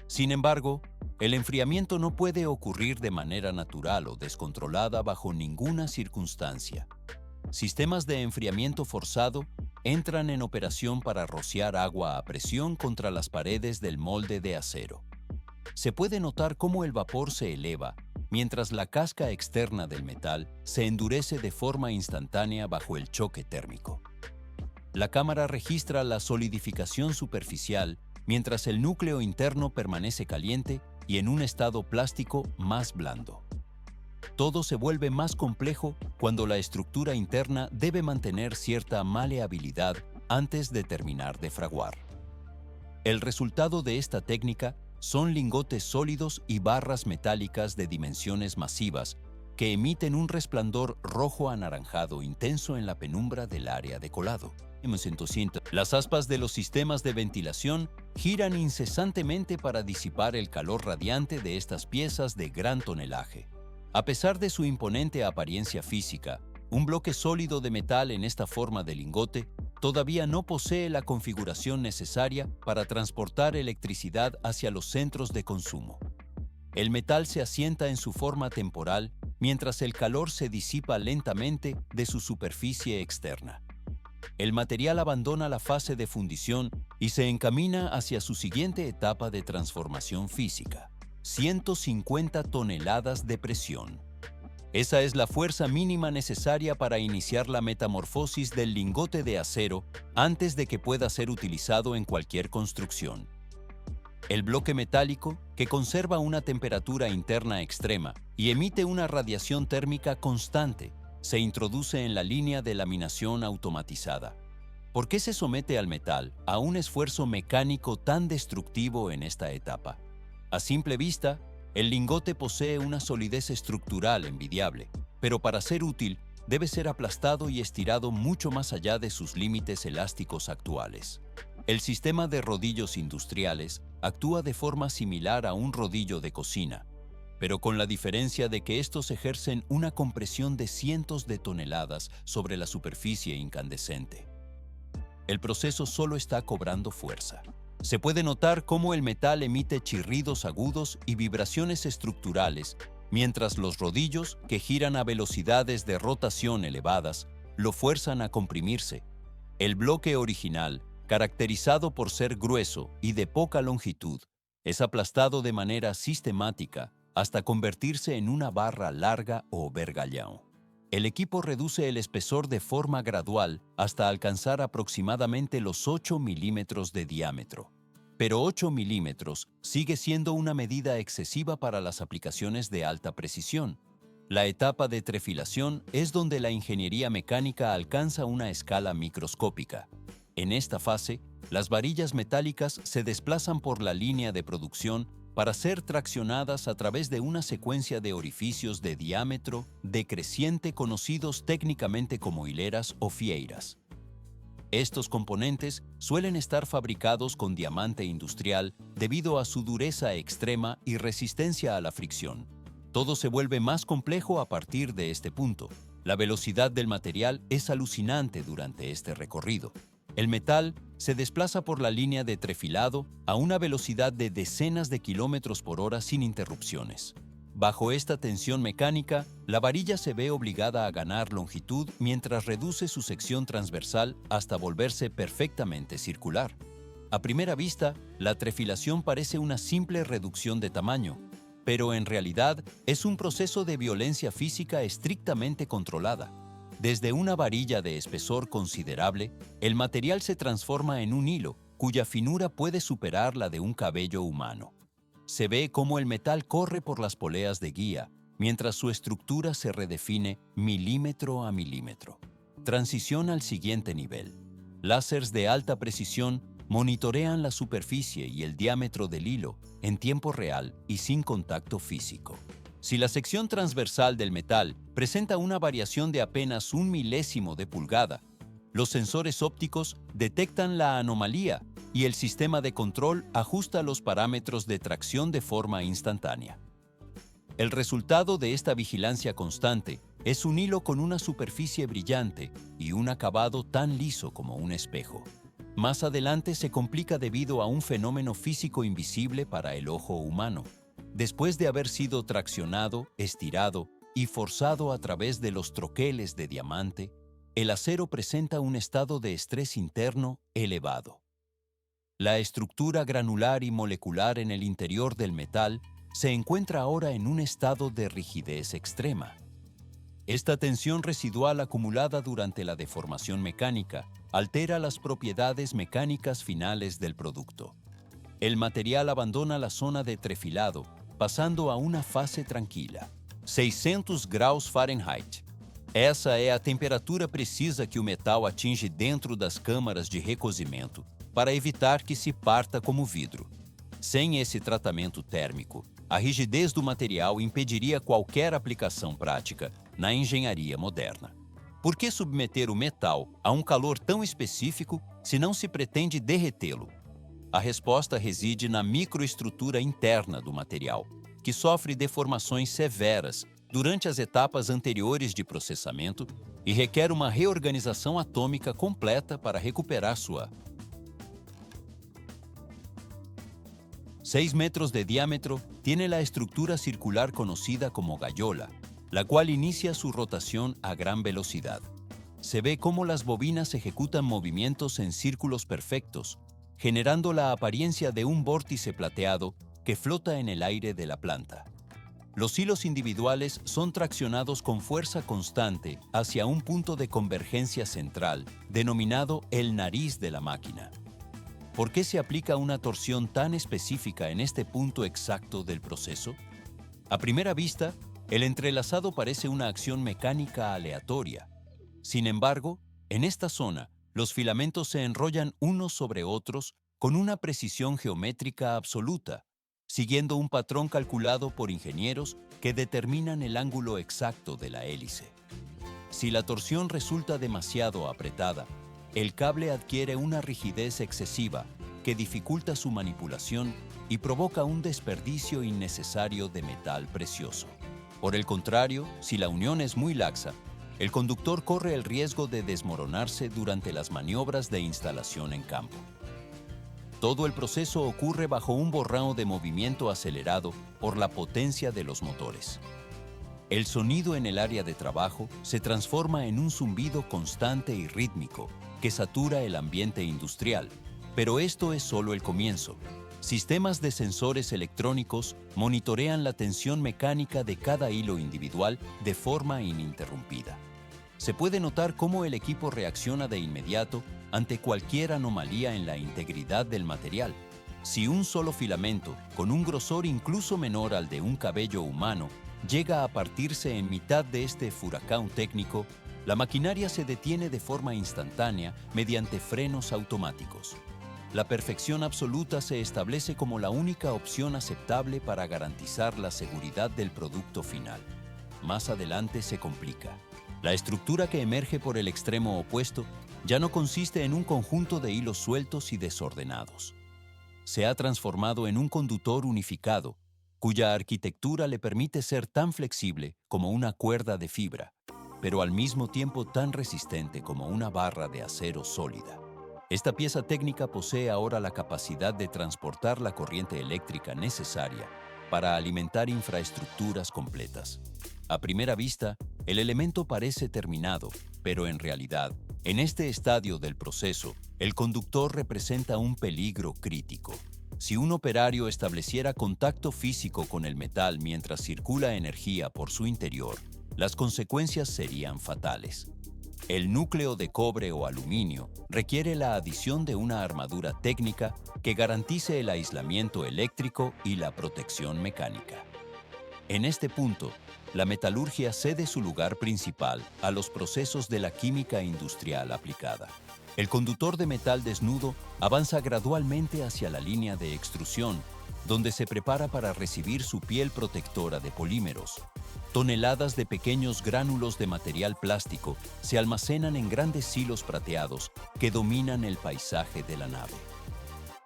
Sin embargo, el enfriamiento no puede ocurrir de manera natural o descontrolada bajo ninguna circunstancia. Sistemas de enfriamiento forzado entran en operación para rociar agua a presión contra las paredes del molde de acero. Se puede notar cómo el vapor se eleva mientras la casca externa del metal se endurece de forma instantánea bajo el choque térmico. La cámara registra la solidificación superficial mientras el núcleo interno permanece caliente y en un estado plástico más blando. Todo se vuelve más complejo cuando la estructura interna debe mantener cierta maleabilidad antes de terminar de fraguar. El resultado de esta técnica son lingotes sólidos y barras metálicas de dimensiones masivas que emiten un resplandor rojo anaranjado intenso en la penumbra del área de colado. Las aspas de los sistemas de ventilación giran incesantemente para disipar el calor radiante de estas piezas de gran tonelaje. A pesar de su imponente apariencia física, un bloque sólido de metal en esta forma de lingote todavía no posee la configuración necesaria para transportar electricidad hacia los centros de consumo. El metal se asienta en su forma temporal mientras el calor se disipa lentamente de su superficie externa. El material abandona la fase de fundición y se encamina hacia su siguiente etapa de transformación física: 150 toneladas de presión. Esa es la fuerza mínima necesaria para iniciar la metamorfosis del lingote de acero antes de que pueda ser utilizado en cualquier construcción. El bloque metálico, que conserva una temperatura interna extrema y emite una radiación térmica constante, se introduce en la línea de laminación automatizada. ¿Por qué se somete al metal a un esfuerzo mecánico tan destructivo en esta etapa? A simple vista, el lingote posee una solidez estructural envidiable, pero para ser útil debe ser aplastado y estirado mucho más allá de sus límites elásticos actuales. El sistema de rodillos industriales actúa de forma similar a un rodillo de cocina, pero con la diferencia de que estos ejercen una compresión de cientos de toneladas sobre la superficie incandescente. El proceso solo está cobrando fuerza. Se puede notar cómo el metal emite chirridos agudos y vibraciones estructurales, mientras los rodillos, que giran a velocidades de rotación elevadas, lo fuerzan a comprimirse. El bloque original, caracterizado por ser grueso y de poca longitud, es aplastado de manera sistemática hasta convertirse en una barra larga o vergallón. El equipo reduce el espesor de forma gradual hasta alcanzar aproximadamente los 8 milímetros de diámetro. Pero 8 milímetros sigue siendo una medida excesiva para las aplicaciones de alta precisión. La etapa de trefilación es donde la ingeniería mecánica alcanza una escala microscópica. En esta fase, las varillas metálicas se desplazan por la línea de producción para ser traccionadas a través de una secuencia de orificios de diámetro decreciente conocidos técnicamente como hileras o fieiras. Estos componentes suelen estar fabricados con diamante industrial debido a su dureza extrema y resistencia a la fricción. Todo se vuelve más complejo a partir de este punto. La velocidad del material es alucinante durante este recorrido. El metal se desplaza por la línea de trefilado a una velocidad de decenas de kilómetros por hora sin interrupciones. Bajo esta tensión mecánica, la varilla se ve obligada a ganar longitud mientras reduce su sección transversal hasta volverse perfectamente circular. A primera vista, la trefilación parece una simple reducción de tamaño, pero en realidad es un proceso de violencia física estrictamente controlada. Desde una varilla de espesor considerable, el material se transforma en un hilo, cuya finura puede superar la de un cabello humano. Se ve cómo el metal corre por las poleas de guía, mientras su estructura se redefine milímetro a milímetro. Transición al siguiente nivel. Láseres de alta precisión monitorean la superficie y el diámetro del hilo en tiempo real y sin contacto físico. Si la sección transversal del metal presenta una variación de apenas un milésimo de pulgada, los sensores ópticos detectan la anomalía y el sistema de control ajusta los parámetros de tracción de forma instantánea. El resultado de esta vigilancia constante es un hilo con una superficie brillante y un acabado tan liso como un espejo. Más adelante se complica debido a un fenómeno físico invisible para el ojo humano. Después de haber sido traccionado, estirado y forzado a través de los troqueles de diamante, el acero presenta un estado de estrés interno elevado. La estructura granular y molecular en el interior del metal se encuentra ahora en un estado de rigidez extrema. Esta tensión residual acumulada durante la deformación mecánica altera las propiedades mecánicas finales del producto. El material abandona la zona de trefilado, pasando a una fase tranquila. 600 graus Fahrenheit. Essa é a temperatura precisa que o metal atinge dentro das câmaras de recozimento para evitar que se parta como vidro. Sem esse tratamento térmico, a rigidez do material impediria qualquer aplicação prática na engenharia moderna. Por que submeter o metal a um calor tão específico se não se pretende derretê-lo? A resposta reside na microestrutura interna do material, que sofre deformações severas durante as etapas anteriores de processamento e requer uma reorganização atômica completa para recuperar sua 6 metros de diámetro tiene la estructura circular conocida como gallola, la cual inicia su rotación a gran velocidad. Se ve cómo las bobinas ejecutan movimientos en círculos perfectos, generando la apariencia de un vórtice plateado que flota en el aire de la planta. Los hilos individuales son traccionados con fuerza constante hacia un punto de convergencia central, denominado el nariz de la máquina. ¿Por qué se aplica una torsión tan específica en este punto exacto del proceso? A primera vista, el entrelazado parece una acción mecánica aleatoria. Sin embargo, en esta zona, los filamentos se enrollan unos sobre otros con una precisión geométrica absoluta, siguiendo un patrón calculado por ingenieros que determinan el ángulo exacto de la hélice. Si la torsión resulta demasiado apretada, el cable adquiere una rigidez excesiva que dificulta su manipulación y provoca un desperdicio innecesario de metal precioso. Por el contrario, si la unión es muy laxa, el conductor corre el riesgo de desmoronarse durante las maniobras de instalación en campo. Todo el proceso ocurre bajo un borrao de movimiento acelerado por la potencia de los motores. El sonido en el área de trabajo se transforma en un zumbido constante y rítmico que satura el ambiente industrial, pero esto es solo el comienzo. Sistemas de sensores electrónicos monitorean la tensión mecánica de cada hilo individual de forma ininterrumpida. Se puede notar cómo el equipo reacciona de inmediato ante cualquier anomalía en la integridad del material. Si un solo filamento, con un grosor incluso menor al de un cabello humano, llega a partirse en mitad de este furacán técnico, la maquinaria se detiene de forma instantánea mediante frenos automáticos. La perfección absoluta se establece como la única opción aceptable para garantizar la seguridad del producto final. Más adelante se complica. La estructura que emerge por el extremo opuesto ya no consiste en un conjunto de hilos sueltos y desordenados. Se ha transformado en un conductor unificado, cuya arquitectura le permite ser tan flexible como una cuerda de fibra, pero al mismo tiempo tan resistente como una barra de acero sólida. Esta pieza técnica posee ahora la capacidad de transportar la corriente eléctrica necesaria para alimentar infraestructuras completas. A primera vista, el elemento parece terminado, pero en realidad, en este estadio del proceso, el conductor representa un peligro crítico. Si un operario estableciera contacto físico con el metal mientras circula energía por su interior, las consecuencias serían fatales. El núcleo de cobre o aluminio requiere la adición de una armadura técnica que garantice el aislamiento eléctrico y la protección mecánica. En este punto, la metalurgia cede su lugar principal a los procesos de la química industrial aplicada. El conductor de metal desnudo avanza gradualmente hacia la línea de extrusión, donde se prepara para recibir su piel protectora de polímeros. Toneladas de pequeños gránulos de material plástico se almacenan en grandes silos prateados que dominan el paisaje de la nave.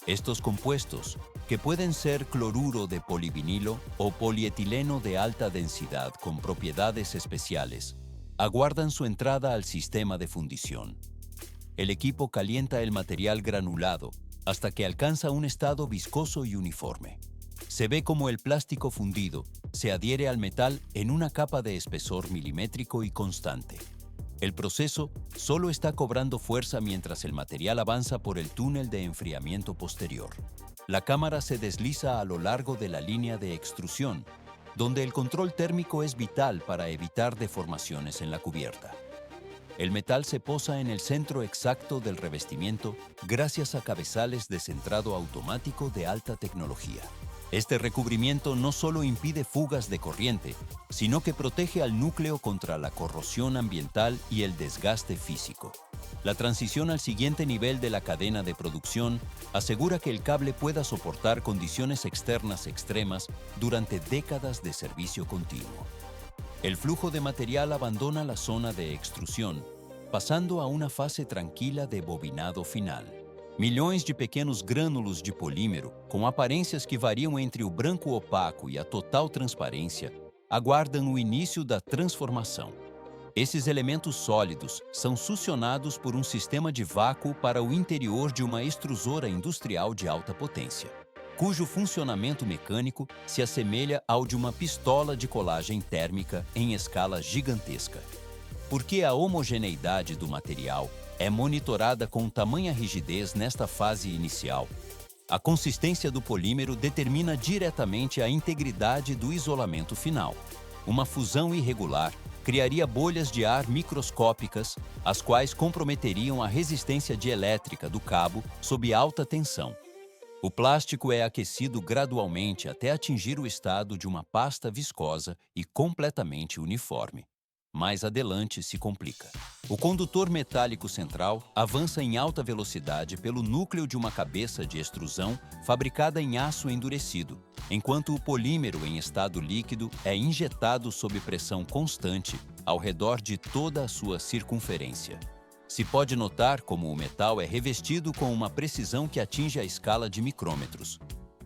Estos compuestos, que pueden ser cloruro de polivinilo o polietileno de alta densidad con propiedades especiales, aguardan su entrada al sistema de fundición. El equipo calienta el material granulado hasta que alcanza un estado viscoso y uniforme. Se ve como el plástico fundido se adhiere al metal en una capa de espesor milimétrico y constante. El proceso solo está cobrando fuerza mientras el material avanza por el túnel de enfriamiento posterior. La cámara se desliza a lo largo de la línea de extrusión, donde el control térmico es vital para evitar deformaciones en la cubierta. El metal se posa en el centro exacto del revestimiento gracias a cabezales de centrado automático de alta tecnología. Este recubrimiento no solo impide fugas de corriente, sino que protege al núcleo contra la corrosión ambiental y el desgaste físico. La transición al siguiente nivel de la cadena de producción asegura que el cable pueda soportar condiciones externas extremas durante décadas de servicio continuo. El flujo de material abandona la zona de extrusión, pasando a una fase tranquila de bobinado final. Milhões de pequenos grânulos de polímero, com aparências que variam entre o branco opaco e a total transparência, aguardam o início da transformação. Esses elementos sólidos são succionados por um sistema de vácuo para o interior de uma extrusora industrial de alta potência, cujo funcionamento mecânico se assemelha ao de uma pistola de colagem térmica em escala gigantesca. Porque a homogeneidade do material é monitorada com tamanha rigidez nesta fase inicial, A consistência do polímero determina diretamente a integridade do isolamento final. Uma fusão irregular criaria bolhas de ar microscópicas, as quais comprometeriam a resistência dielétrica do cabo sob alta tensão. O plástico é aquecido gradualmente até atingir o estado de uma pasta viscosa e completamente uniforme. Mais adelante se complica. O condutor metálico central avança em alta velocidade pelo núcleo de uma cabeça de extrusão fabricada em aço endurecido, enquanto o polímero em estado líquido é injetado sob pressão constante ao redor de toda a sua circunferência. Se pode notar como o metal é revestido com uma precisão que atinge a escala de micrômetros.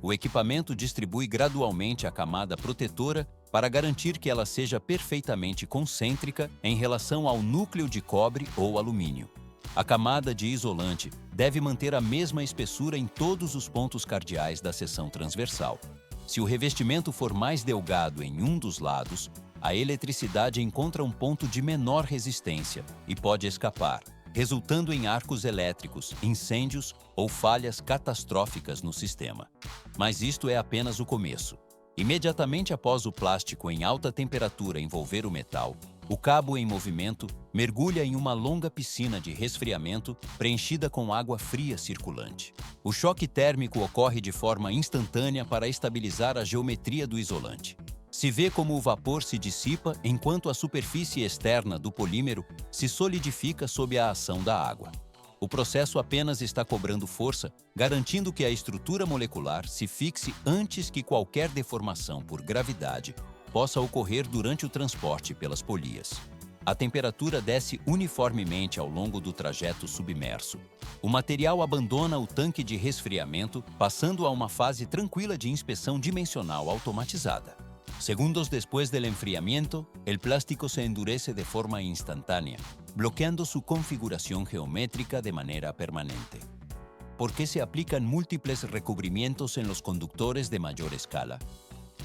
O equipamento distribui gradualmente a camada protetora para garantir que ela seja perfeitamente concêntrica em relação ao núcleo de cobre ou alumínio. A camada de isolante deve manter a mesma espessura em todos os pontos cardeais da seção transversal. Se o revestimento for mais delgado em um dos lados, a eletricidade encontra um ponto de menor resistência e pode escapar, resultando em arcos elétricos, incêndios ou falhas catastróficas no sistema. Mas isto é apenas o começo. Imediatamente após o plástico em alta temperatura envolver o metal, o cabo em movimento mergulha em uma longa piscina de resfriamento preenchida com água fria circulante. O choque térmico ocorre de forma instantânea para estabilizar a geometria do isolante. Se vê como o vapor se dissipa enquanto a superfície externa do polímero se solidifica sob a ação da água. O processo apenas está cobrando força, garantindo que a estrutura molecular se fixe antes que qualquer deformação por gravidade possa ocorrer durante o transporte pelas polias. A temperatura desce uniformemente ao longo do trajeto submerso. O material abandona o tanque de resfriamento, passando a uma fase tranquila de inspeção dimensional automatizada. Segundos después del enfriamiento, el plástico se endurece de forma instantánea, bloqueando su configuración geométrica de manera permanente. ¿Por qué se aplican múltiples recubrimientos en los conductores de mayor escala?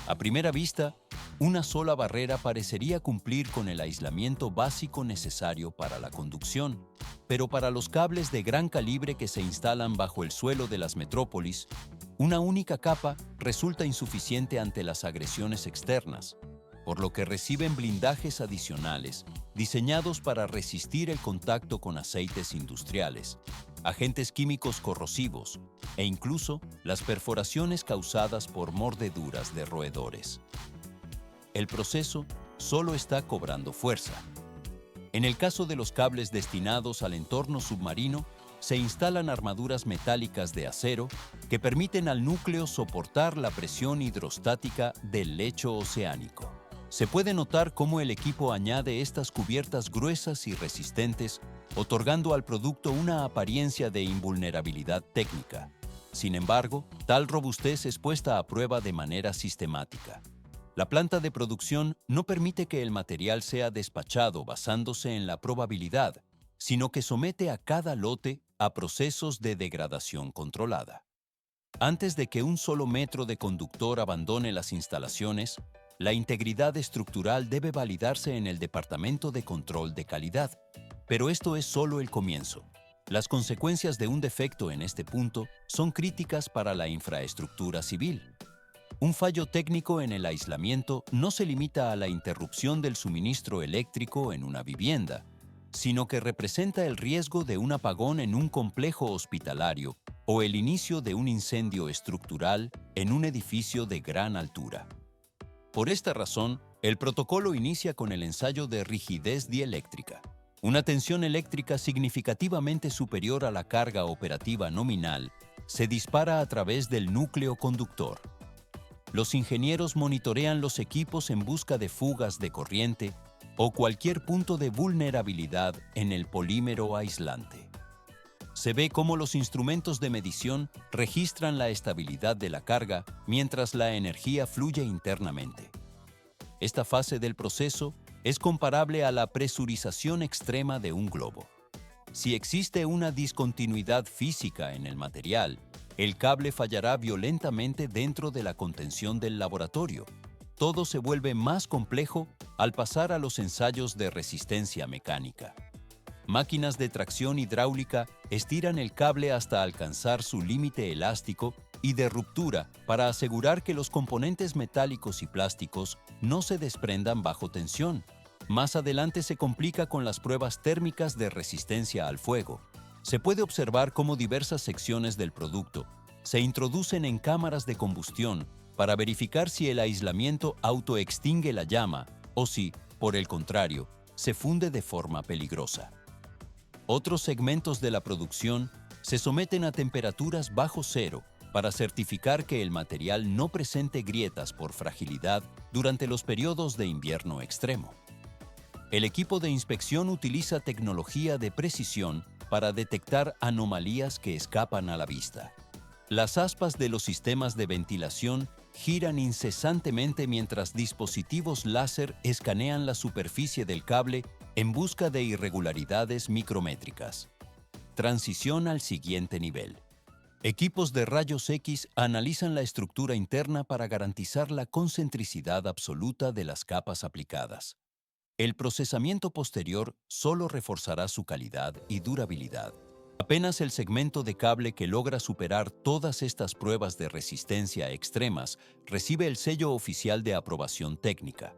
A primera vista, una sola barrera parecería cumplir con el aislamiento básico necesario para la conducción, pero para los cables de gran calibre que se instalan bajo el suelo de las metrópolis, una única capa resulta insuficiente ante las agresiones externas, por lo que reciben blindajes adicionales diseñados para resistir el contacto con aceites industriales, agentes químicos corrosivos e incluso las perforaciones causadas por mordeduras de roedores. El proceso solo está cobrando fuerza. En el caso de los cables destinados al entorno submarino, se instalan armaduras metálicas de acero que permiten al núcleo soportar la presión hidrostática del lecho oceánico. Se puede notar cómo el equipo añade estas cubiertas gruesas y resistentes, otorgando al producto una apariencia de invulnerabilidad técnica. Sin embargo, tal robustez es puesta a prueba de manera sistemática. La planta de producción no permite que el material sea despachado basándose en la probabilidad, sino que somete a cada lote a procesos de degradación controlada. Antes de que un solo metro de conductor abandone las instalaciones, la integridad estructural debe validarse en el Departamento de Control de Calidad. Pero esto es solo el comienzo. Las consecuencias de un defecto en este punto son críticas para la infraestructura civil. Un fallo técnico en el aislamiento no se limita a la interrupción del suministro eléctrico en una vivienda, sino que representa el riesgo de un apagón en un complejo hospitalario o el inicio de un incendio estructural en un edificio de gran altura. Por esta razón, el protocolo inicia con el ensayo de rigidez dieléctrica. Una tensión eléctrica significativamente superior a la carga operativa nominal se dispara a través del núcleo conductor. Los ingenieros monitorean los equipos en busca de fugas de corriente o cualquier punto de vulnerabilidad en el polímero aislante. Se ve cómo los instrumentos de medición registran la estabilidad de la carga mientras la energía fluye internamente. Esta fase del proceso es comparable a la presurización extrema de un globo. Si existe una discontinuidad física en el material, el cable fallará violentamente dentro de la contención del laboratorio. Todo se vuelve más complejo al pasar a los ensayos de resistencia mecánica. Máquinas de tracción hidráulica estiran el cable hasta alcanzar su límite elástico y de ruptura para asegurar que los componentes metálicos y plásticos no se desprendan bajo tensión. Más adelante se complica con las pruebas térmicas de resistencia al fuego. Se puede observar cómo diversas secciones del producto se introducen en cámaras de combustión para verificar si el aislamiento autoextingue la llama o si, por el contrario, se funde de forma peligrosa. Otros segmentos de la producción se someten a temperaturas bajo cero para certificar que el material no presente grietas por fragilidad durante los periodos de invierno extremo. El equipo de inspección utiliza tecnología de precisión para detectar anomalías que escapan a la vista. Las aspas de los sistemas de ventilación giran incesantemente mientras dispositivos láser escanean la superficie del cable en busca de irregularidades micrométricas. Transición al siguiente nivel. Equipos de rayos X analizan la estructura interna para garantizar la concentricidad absoluta de las capas aplicadas. El procesamiento posterior solo reforzará su calidad y durabilidad. Apenas el segmento de cable que logra superar todas estas pruebas de resistencia extremas recibe el sello oficial de aprobación técnica.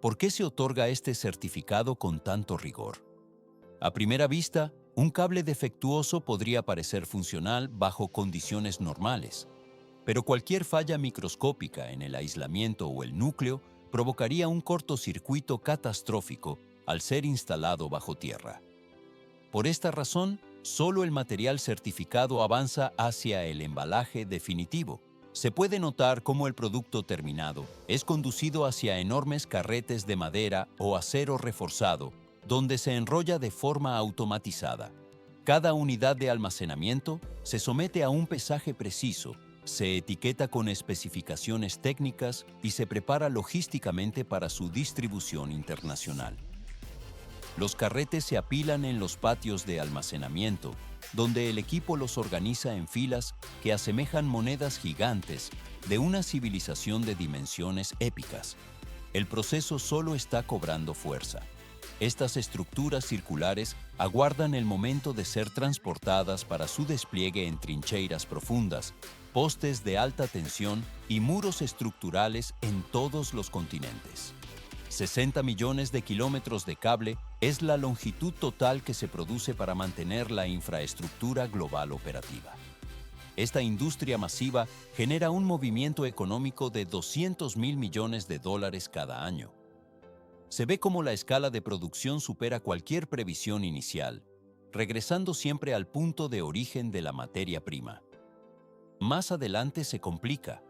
¿Por qué se otorga este certificado con tanto rigor? A primera vista, un cable defectuoso podría parecer funcional bajo condiciones normales, pero cualquier falla microscópica en el aislamiento o el núcleo provocaría un cortocircuito catastrófico al ser instalado bajo tierra. Por esta razón, solo el material certificado avanza hacia el embalaje definitivo. Se puede notar cómo el producto terminado es conducido hacia enormes carretes de madera o acero reforzado, donde se enrolla de forma automatizada. Cada unidad de almacenamiento se somete a un pesaje preciso, se etiqueta con especificaciones técnicas y se prepara logísticamente para su distribución internacional. Los carretes se apilan en los patios de almacenamiento, donde el equipo los organiza en filas que asemejan monedas gigantes de una civilización de dimensiones épicas. El proceso solo está cobrando fuerza. Estas estructuras circulares aguardan el momento de ser transportadas para su despliegue en trincheras profundas, postes de alta tensión y muros estructurales en todos los continentes. 60 millones de kilómetros de cable es la longitud total que se produce para mantener la infraestructura global operativa. Esta industria masiva genera un movimiento económico de $200.000 millones cada año. Se ve cómo la escala de producción supera cualquier previsión inicial, regresando siempre al punto de origen de la materia prima. Más adelante se complica.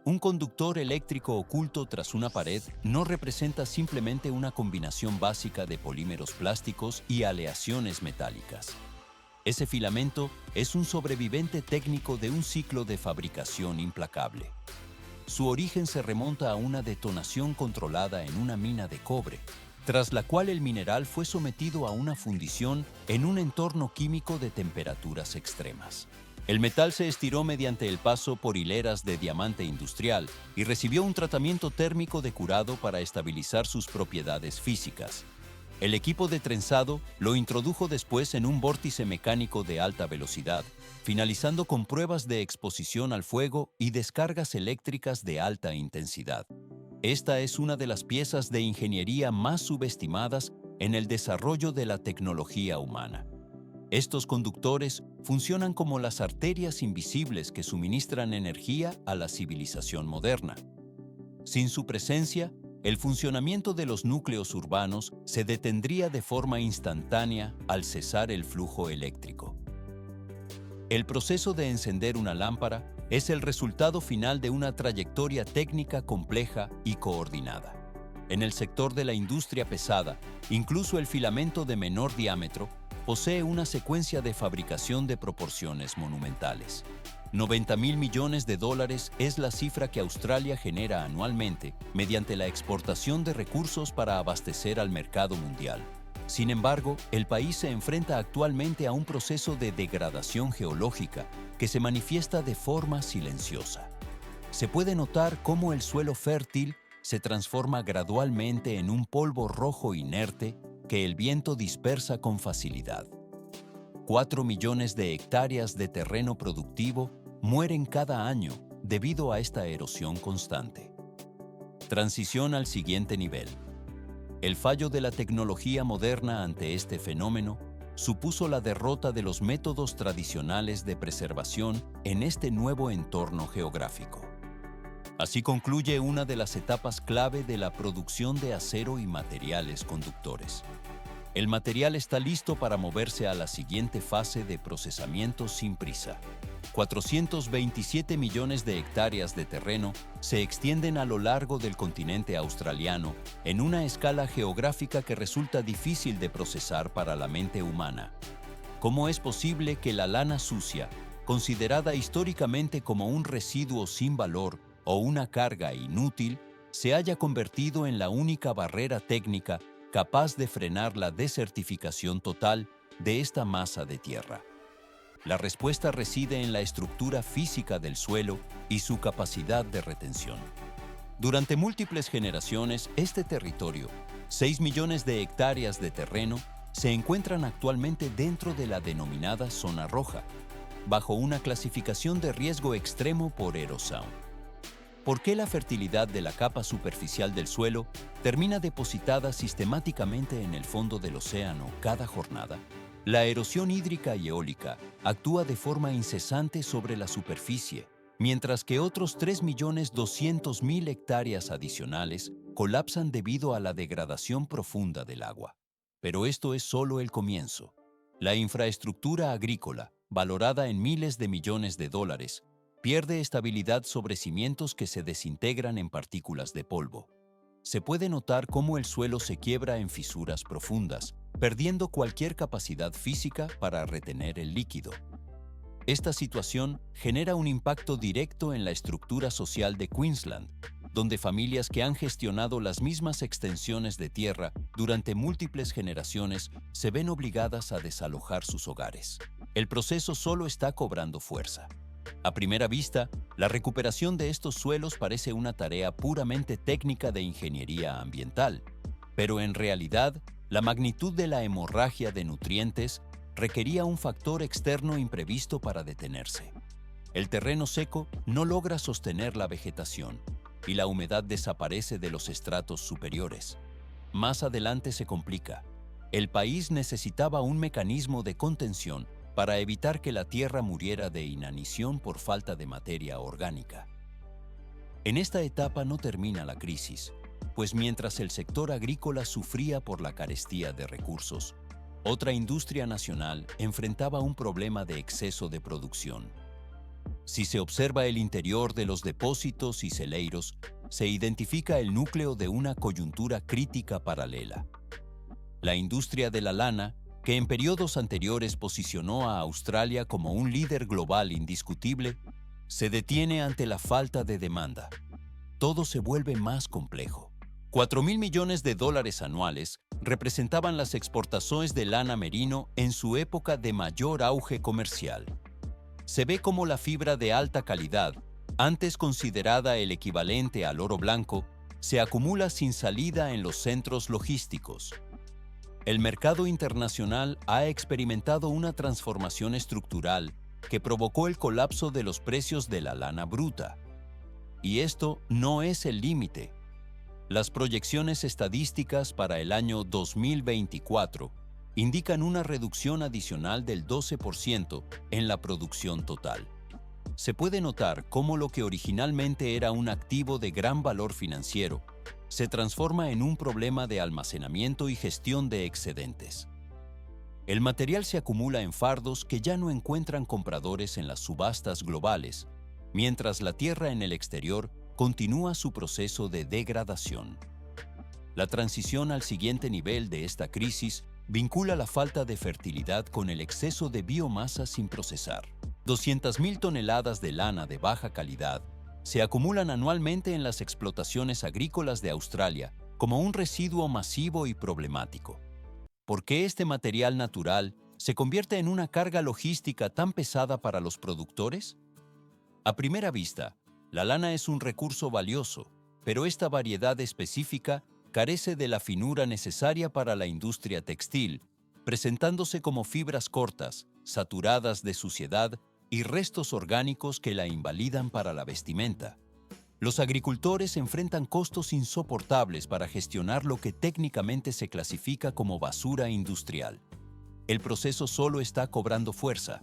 Un conductor eléctrico oculto tras una pared no representa simplemente una combinación básica de polímeros plásticos y aleaciones metálicas. Ese filamento es un sobreviviente técnico de un ciclo de fabricación implacable. Su origen se remonta a una detonación controlada en una mina de cobre, tras la cual el mineral fue sometido a una fundición en un entorno químico de temperaturas extremas. El metal se estiró mediante el paso por hileras de diamante industrial y recibió un tratamiento térmico de curado para estabilizar sus propiedades físicas. El equipo de trenzado lo introdujo después en un vórtice mecánico de alta velocidad, finalizando con pruebas de exposición al fuego y descargas eléctricas de alta intensidad. Esta es una de las piezas de ingeniería más subestimadas en el desarrollo de la tecnología humana. Estos conductores funcionan como las arterias invisibles que suministran energía a la civilización moderna. Sin su presencia, el funcionamiento de los núcleos urbanos se detendría de forma instantánea al cesar el flujo eléctrico. El proceso de encender una lámpara es el resultado final de una trayectoria técnica compleja y coordinada. En el sector de la industria pesada, incluso el filamento de menor diámetro posee una secuencia de fabricación de proporciones monumentales. $90.000 millones es la cifra que Australia genera anualmente mediante la exportación de recursos para abastecer al mercado mundial. Sin embargo, el país se enfrenta actualmente a un proceso de degradación geológica que se manifiesta de forma silenciosa. Se puede notar cómo el suelo fértil se transforma gradualmente en un polvo rojo inerte que el viento dispersa con facilidad. 4 millones de hectáreas de terreno productivo mueren cada año debido a esta erosión constante. Transición al siguiente nivel. El fallo de la tecnología moderna ante este fenómeno supuso la derrota de los métodos tradicionales de preservación en este nuevo entorno geográfico. Así concluye una de las etapas clave de la producción de acero y materiales conductores. El material está listo para moverse a la siguiente fase de procesamiento sin prisa. 427 millones de hectáreas de terreno se extienden a lo largo del continente australiano en una escala geográfica que resulta difícil de procesar para la mente humana. ¿Cómo es posible que la lana sucia, considerada históricamente como un residuo sin valor o una carga inútil, se haya convertido en la única barrera técnica capaz de frenar la desertificación total de esta masa de tierra? La respuesta reside en la estructura física del suelo y su capacidad de retención. Durante múltiples generaciones, este territorio, 6 millones de hectáreas de terreno, se encuentran actualmente dentro de la denominada zona roja, bajo una clasificación de riesgo extremo por erosión. ¿Por qué la fertilidad de la capa superficial del suelo termina depositada sistemáticamente en el fondo del océano cada jornada? La erosión hídrica y eólica actúa de forma incesante sobre la superficie, mientras que otros 3.200.000 hectáreas adicionales colapsan debido a la degradación profunda del agua. Pero esto es solo el comienzo. La infraestructura agrícola, valorada en miles de millones de dólares, pierde estabilidad sobre cimientos que se desintegran en partículas de polvo. Se puede notar cómo el suelo se quiebra en fisuras profundas, perdiendo cualquier capacidad física para retener el líquido. Esta situación genera un impacto directo en la estructura social de Queensland, donde familias que han gestionado las mismas extensiones de tierra durante múltiples generaciones se ven obligadas a desalojar sus hogares. El proceso solo está cobrando fuerza. A primera vista, la recuperación de estos suelos parece una tarea puramente técnica de ingeniería ambiental, pero en realidad, la magnitud de la hemorragia de nutrientes requería un factor externo imprevisto para detenerse. El terreno seco no logra sostener la vegetación y la humedad desaparece de los estratos superiores. Más adelante se complica. El país necesitaba un mecanismo de contención para evitar que la tierra muriera de inanición por falta de materia orgánica. En esta etapa no termina la crisis, pues mientras el sector agrícola sufría por la carestía de recursos, otra industria nacional enfrentaba un problema de exceso de producción. Si se observa el interior de los depósitos y celeiros, se identifica el núcleo de una coyuntura crítica paralela. La industria de la lana, que en periodos anteriores posicionó a Australia como un líder global indiscutible, se detiene ante la falta de demanda. Todo se vuelve más complejo. 4.000 millones de dólares anuales representaban las exportaciones de lana merino en su época de mayor auge comercial. Se ve como la fibra de alta calidad, antes considerada el equivalente al oro blanco, se acumula sin salida en los centros logísticos. El mercado internacional ha experimentado una transformación estructural que provocó el colapso de los precios de la lana bruta. Y esto no es el límite. Las proyecciones estadísticas para el año 2024 indican una reducción adicional del 12% en la producción total. Se puede notar cómo lo que originalmente era un activo de gran valor financiero se transforma en un problema de almacenamiento y gestión de excedentes. El material se acumula en fardos que ya no encuentran compradores en las subastas globales, mientras la tierra en el exterior continúa su proceso de degradación. La transición al siguiente nivel de esta crisis vincula la falta de fertilidad con el exceso de biomasa sin procesar. 200.000 toneladas de lana de baja calidad se acumulan anualmente en las explotaciones agrícolas de Australia como un residuo masivo y problemático. ¿Por qué este material natural se convierte en una carga logística tan pesada para los productores? A primera vista, la lana es un recurso valioso, pero esta variedad específica carece de la finura necesaria para la industria textil, presentándose como fibras cortas, saturadas de suciedad y restos orgánicos que la invalidan para la vestimenta. Los agricultores enfrentan costos insoportables para gestionar lo que técnicamente se clasifica como basura industrial. El proceso solo está cobrando fuerza.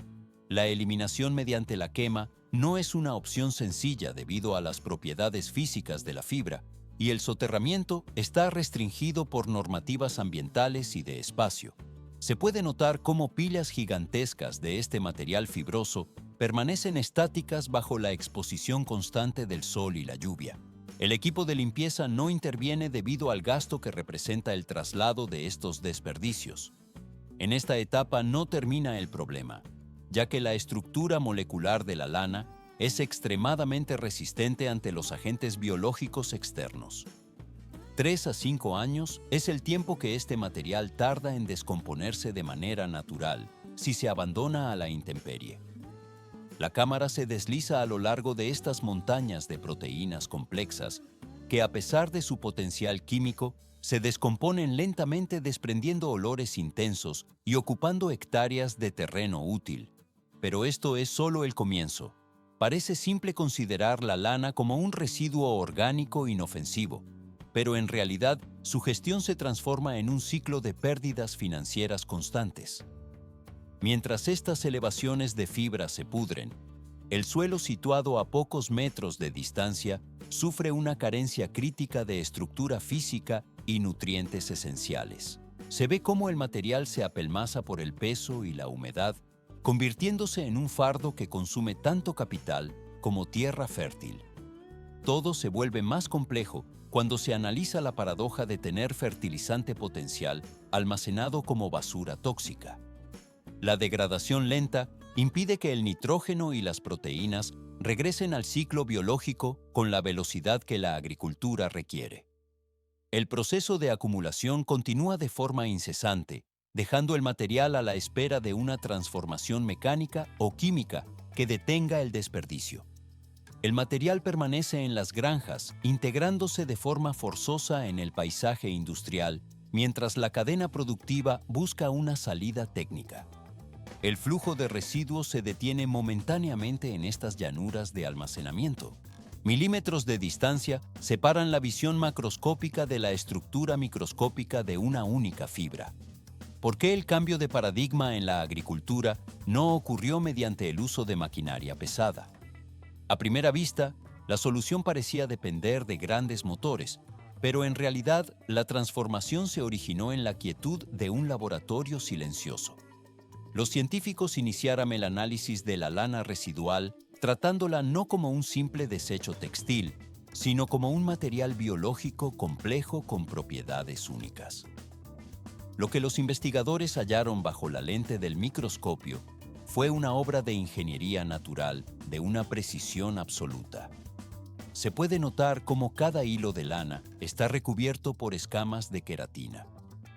La eliminación mediante la quema no es una opción sencilla debido a las propiedades físicas de la fibra, y el soterramiento está restringido por normativas ambientales y de espacio. Se puede notar cómo pilas gigantescas de este material fibroso permanecen estáticas bajo la exposición constante del sol y la lluvia. El equipo de limpieza no interviene debido al gasto que representa el traslado de estos desperdicios. En esta etapa no termina el problema, ya que la estructura molecular de la lana es extremadamente resistente ante los agentes biológicos externos. 3 a 5 años es el tiempo que este material tarda en descomponerse de manera natural si se abandona a la intemperie. La cámara se desliza a lo largo de estas montañas de proteínas complexas que, a pesar de su potencial químico, se descomponen lentamente desprendiendo olores intensos y ocupando hectáreas de terreno útil. Pero esto es solo el comienzo. Parece simple considerar la lana como un residuo orgánico inofensivo, pero en realidad su gestión se transforma en un ciclo de pérdidas financieras constantes. Mientras estas elevaciones de fibra se pudren, el suelo situado a pocos metros de distancia sufre una carencia crítica de estructura física y nutrientes esenciales. Se ve cómo el material se apelmaza por el peso y la humedad, convirtiéndose en un fardo que consume tanto capital como tierra fértil. Todo se vuelve más complejo cuando se analiza la paradoja de tener fertilizante potencial almacenado como basura tóxica. La degradación lenta impide que el nitrógeno y las proteínas regresen al ciclo biológico con la velocidad que la agricultura requiere. El proceso de acumulación continúa de forma incesante, dejando el material a la espera de una transformación mecánica o química que detenga el desperdicio. El material permanece en las granjas, integrándose de forma forzosa en el paisaje industrial, mientras la cadena productiva busca una salida técnica. El flujo de residuos se detiene momentáneamente en estas llanuras de almacenamiento. Milímetros de distancia separan la visión macroscópica de la estructura microscópica de una única fibra. ¿Por qué el cambio de paradigma en la agricultura no ocurrió mediante el uso de maquinaria pesada? A primera vista, la solución parecía depender de grandes motores, pero en realidad la transformación se originó en la quietud de un laboratorio silencioso. Los científicos iniciaron el análisis de la lana residual tratándola no como un simple desecho textil, sino como un material biológico complejo con propiedades únicas. Lo que los investigadores hallaron bajo la lente del microscopio fue una obra de ingeniería natural de una precisión absoluta. Se puede notar cómo cada hilo de lana está recubierto por escamas de queratina,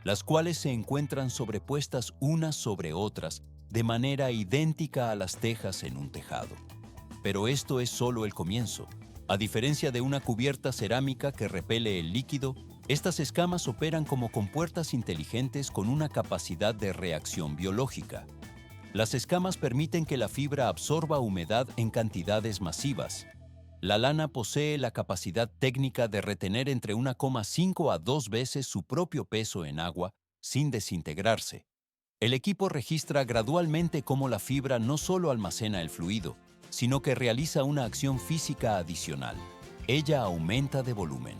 las cuales se encuentran sobrepuestas unas sobre otras de manera idéntica a las tejas en un tejado. Pero esto es solo el comienzo. A diferencia de una cubierta cerámica que repele el líquido, estas escamas operan como compuertas inteligentes con una capacidad de reacción biológica. Las escamas permiten que la fibra absorba humedad en cantidades masivas. La lana posee la capacidad técnica de retener entre 1,5 a 2 veces su propio peso en agua sin desintegrarse. El equipo registra gradualmente cómo la fibra no solo almacena el fluido, sino que realiza una acción física adicional. Ella aumenta de volumen.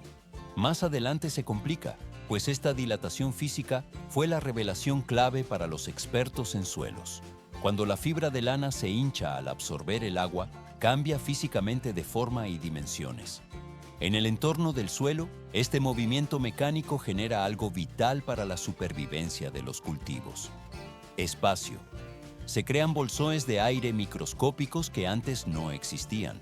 Más adelante se complica, pues esta dilatación física fue la revelación clave para los expertos en suelos. Cuando la fibra de lana se hincha al absorber el agua, cambia físicamente de forma y dimensiones. En el entorno del suelo, este movimiento mecánico genera algo vital para la supervivencia de los cultivos: espacio. Se crean bolsones de aire microscópicos que antes no existían.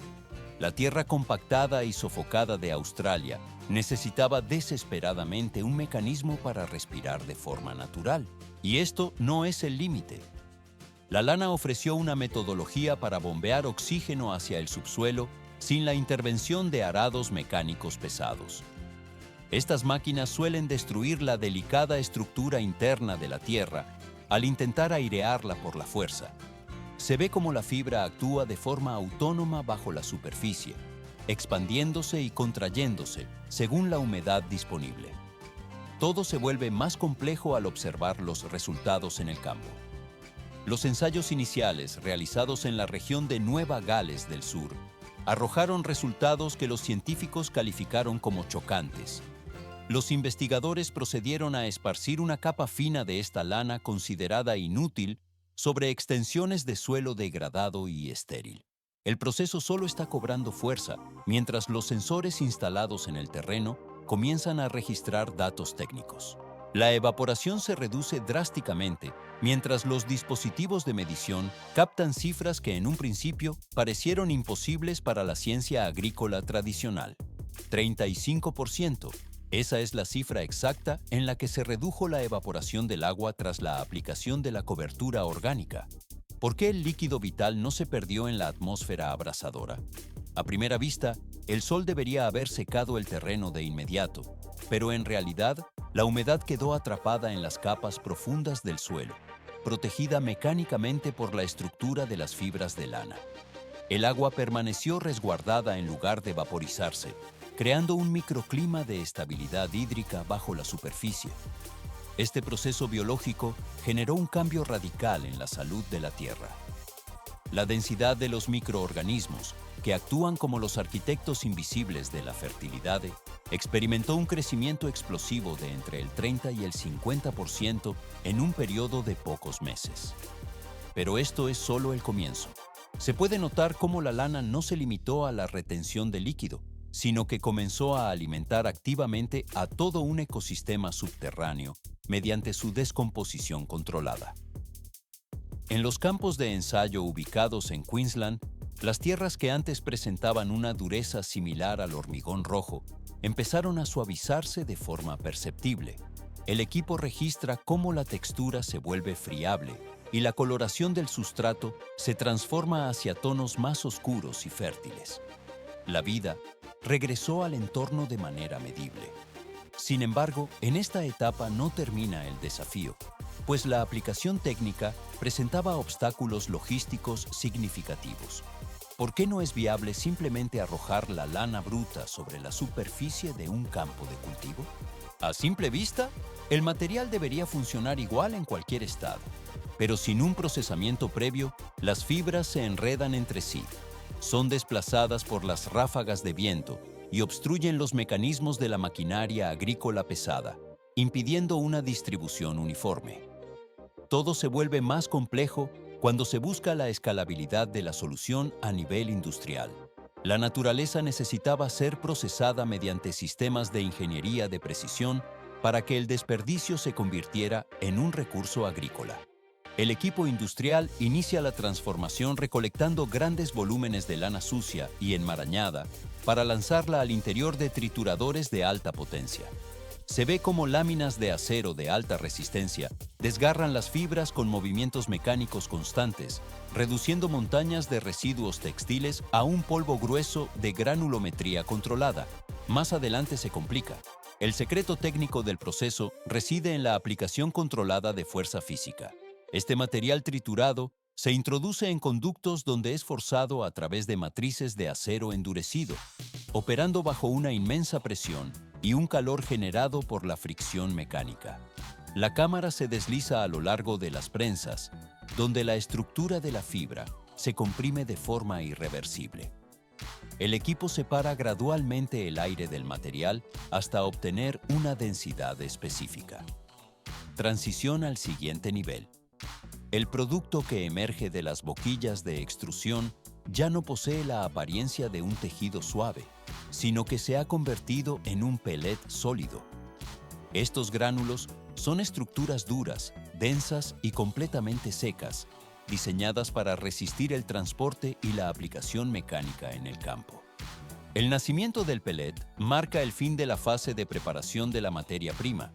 La tierra compactada y sofocada de Australia necesitaba desesperadamente un mecanismo para respirar de forma natural. Y esto no es el límite. La lana ofreció una metodología para bombear oxígeno hacia el subsuelo sin la intervención de arados mecánicos pesados. Estas máquinas suelen destruir la delicada estructura interna de la tierra al intentar airearla por la fuerza. Se ve cómo la fibra actúa de forma autónoma bajo la superficie, expandiéndose y contrayéndose según la humedad disponible. Todo se vuelve más complejo al observar los resultados en el campo. Los ensayos iniciales realizados en la región de Nueva Gales del Sur arrojaron resultados que los científicos calificaron como chocantes. Los investigadores procedieron a esparcir una capa fina de esta lana considerada inútil sobre extensiones de suelo degradado y estéril. El proceso solo está cobrando fuerza mientras los sensores instalados en el terreno comienzan a registrar datos técnicos. La evaporación se reduce drásticamente mientras los dispositivos de medición captan cifras que en un principio parecieron imposibles para la ciencia agrícola tradicional. 35%. Esa es la cifra exacta en la que se redujo la evaporación del agua tras la aplicación de la cobertura orgánica. ¿Por qué el líquido vital no se perdió en la atmósfera abrasadora? A primera vista, el sol debería haber secado el terreno de inmediato, pero en realidad, la humedad quedó atrapada en las capas profundas del suelo, protegida mecánicamente por la estructura de las fibras de lana. El agua permaneció resguardada en lugar de vaporizarse, creando un microclima de estabilidad hídrica bajo la superficie. Este proceso biológico generó un cambio radical en la salud de la tierra. La densidad de los microorganismos, que actúan como los arquitectos invisibles de la fertilidad, experimentó un crecimiento explosivo de entre el 30 y el 50% en un periodo de pocos meses. Pero esto es solo el comienzo. Se puede notar cómo la lana no se limitó a la retención de líquido, sino que comenzó a alimentar activamente a todo un ecosistema subterráneo mediante su descomposición controlada. En los campos de ensayo ubicados en Queensland, las tierras que antes presentaban una dureza similar al hormigón rojo empezaron a suavizarse de forma perceptible. El equipo registra cómo la textura se vuelve friable y la coloración del sustrato se transforma hacia tonos más oscuros y fértiles. La vida regresó al entorno de manera medible. Sin embargo, en esta etapa no termina el desafío, pues la aplicación técnica presentaba obstáculos logísticos significativos. ¿Por qué no es viable simplemente arrojar la lana bruta sobre la superficie de un campo de cultivo? A simple vista, el material debería funcionar igual en cualquier estado, pero sin un procesamiento previo, las fibras se enredan entre sí, son desplazadas por las ráfagas de viento y obstruyen los mecanismos de la maquinaria agrícola pesada, impidiendo una distribución uniforme. Todo se vuelve más complejo cuando se busca la escalabilidad de la solución a nivel industrial. La naturaleza necesitaba ser procesada mediante sistemas de ingeniería de precisión para que el desperdicio se convirtiera en un recurso agrícola. El equipo industrial inicia la transformación recolectando grandes volúmenes de lana sucia y enmarañada para lanzarla al interior de trituradores de alta potencia. Se ve cómo láminas de acero de alta resistencia desgarran las fibras con movimientos mecánicos constantes, reduciendo montañas de residuos textiles a un polvo grueso de granulometría controlada. Más adelante se complica. El secreto técnico del proceso reside en la aplicación controlada de fuerza física. Este material triturado se introduce en conductos donde es forzado a través de matrices de acero endurecido, operando bajo una inmensa presión y un calor generado por la fricción mecánica. La cámara se desliza a lo largo de las prensas, donde la estructura de la fibra se comprime de forma irreversible. El equipo separa gradualmente el aire del material hasta obtener una densidad específica. Transición al siguiente nivel. El producto que emerge de las boquillas de extrusión ya no posee la apariencia de un tejido suave, sino que se ha convertido en un pellet sólido. Estos gránulos son estructuras duras, densas y completamente secas, diseñadas para resistir el transporte y la aplicación mecánica en el campo. El nacimiento del pellet marca el fin de la fase de preparación de la materia prima.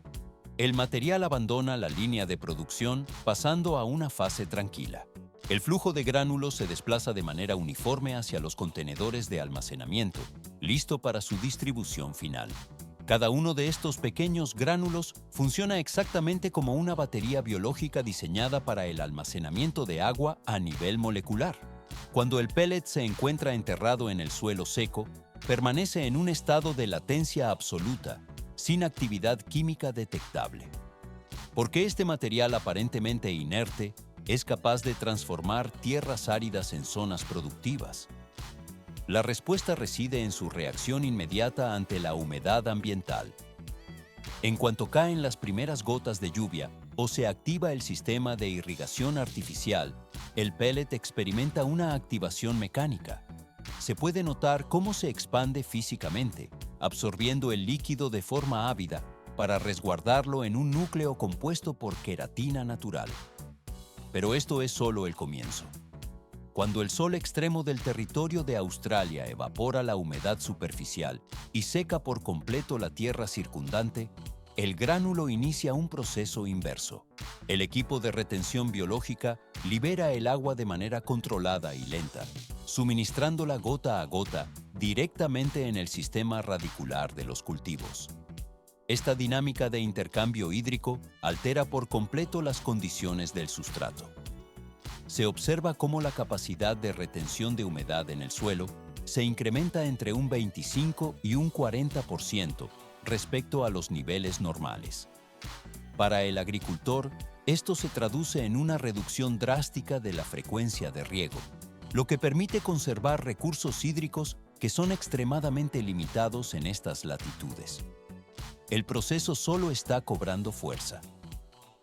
El material abandona la línea de producción pasando a una fase tranquila. El flujo de gránulos se desplaza de manera uniforme hacia los contenedores de almacenamiento, listo para su distribución final. Cada uno de estos pequeños gránulos funciona exactamente como una batería biológica diseñada para el almacenamiento de agua a nivel molecular. Cuando el pellet se encuentra enterrado en el suelo seco, permanece en un estado de latencia absoluta, sin actividad química detectable. Porque este material aparentemente inerte es capaz de transformar tierras áridas en zonas productivas. La respuesta reside en su reacción inmediata ante la humedad ambiental. En cuanto caen las primeras gotas de lluvia o se activa el sistema de irrigación artificial, el pellet experimenta una activación mecánica. Se puede notar cómo se expande físicamente, absorbiendo el líquido de forma ávida para resguardarlo en un núcleo compuesto por queratina natural. Pero esto es solo el comienzo. Cuando el sol extremo del territorio de Australia evapora la humedad superficial y seca por completo la tierra circundante, el gránulo inicia un proceso inverso. El equipo de retención biológica libera el agua de manera controlada y lenta, suministrándola gota a gota directamente en el sistema radicular de los cultivos. Esta dinámica de intercambio hídrico altera por completo las condiciones del sustrato. Se observa cómo la capacidad de retención de humedad en el suelo se incrementa entre un 25 y un 40% respecto a los niveles normales. Para el agricultor, esto se traduce en una reducción drástica de la frecuencia de riego, lo que permite conservar recursos hídricos que son extremadamente limitados en estas latitudes. El proceso solo está cobrando fuerza.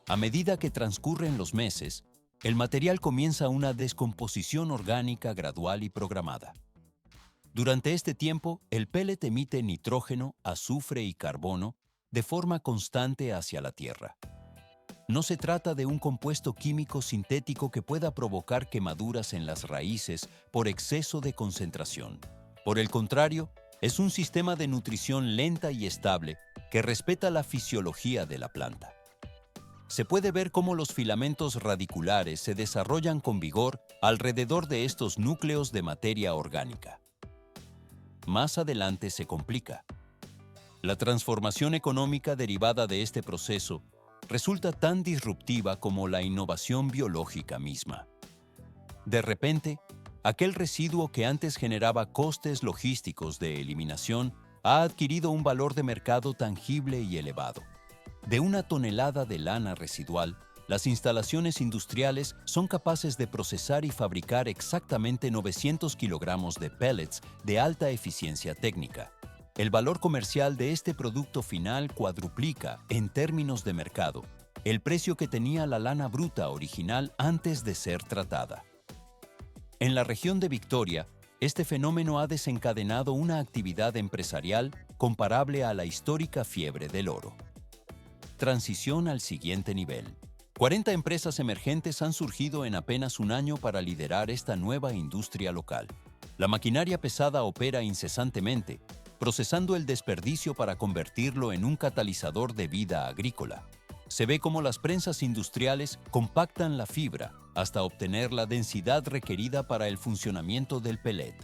A medida que transcurren los meses, el material comienza una descomposición orgánica gradual y programada. Durante este tiempo, el pellet emite nitrógeno, azufre y carbono de forma constante hacia la tierra. No se trata de un compuesto químico sintético que pueda provocar quemaduras en las raíces por exceso de concentración. Por el contrario, es un sistema de nutrición lenta y estable que respeta la fisiología de la planta. Se puede ver cómo los filamentos radiculares se desarrollan con vigor alrededor de estos núcleos de materia orgánica. Más adelante se complica. La transformación económica derivada de este proceso resulta tan disruptiva como la innovación biológica misma. De repente, aquel residuo que antes generaba costes logísticos de eliminación ha adquirido un valor de mercado tangible y elevado. De 1 tonelada de lana residual, las instalaciones industriales son capaces de procesar y fabricar exactamente 900 kilogramos de pellets de alta eficiencia técnica. El valor comercial de este producto final cuadruplica, en términos de mercado, el precio que tenía la lana bruta original antes de ser tratada. En la región de Victoria, este fenómeno ha desencadenado una actividad empresarial comparable a la histórica fiebre del oro. Transición al siguiente nivel. 40 empresas emergentes han surgido en apenas un año para liderar esta nueva industria local. La maquinaria pesada opera incesantemente, procesando el desperdicio para convertirlo en un catalizador de vida agrícola. Se ve cómo las prensas industriales compactan la fibra hasta obtener la densidad requerida para el funcionamiento del pellet.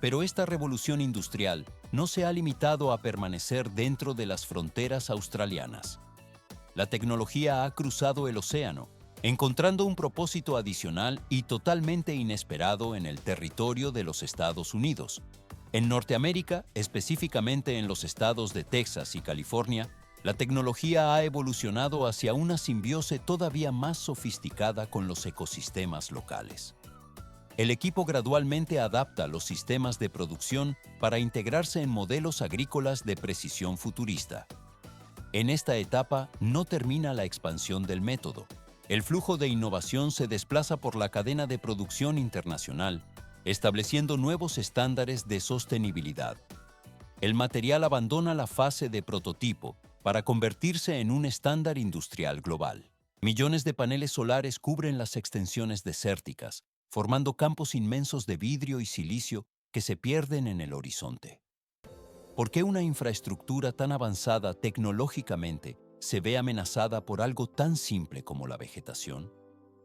Pero esta revolución industrial no se ha limitado a permanecer dentro de las fronteras australianas. La tecnología ha cruzado el océano, encontrando un propósito adicional y totalmente inesperado en el territorio de los Estados Unidos. En Norteamérica, específicamente en los estados de Texas y California, la tecnología ha evolucionado hacia una simbiose todavía más sofisticada con los ecosistemas locales. El equipo gradualmente adapta los sistemas de producción para integrarse en modelos agrícolas de precisión futurista. En esta etapa no termina la expansión del método. El flujo de innovación se desplaza por la cadena de producción internacional, estableciendo nuevos estándares de sostenibilidad. El material abandona la fase de prototipo para convertirse en un estándar industrial global. Millones de paneles solares cubren las extensiones desérticas, formando campos inmensos de vidrio y silicio que se pierden en el horizonte. ¿Por qué una infraestructura tan avanzada tecnológicamente se ve amenazada por algo tan simple como la vegetación?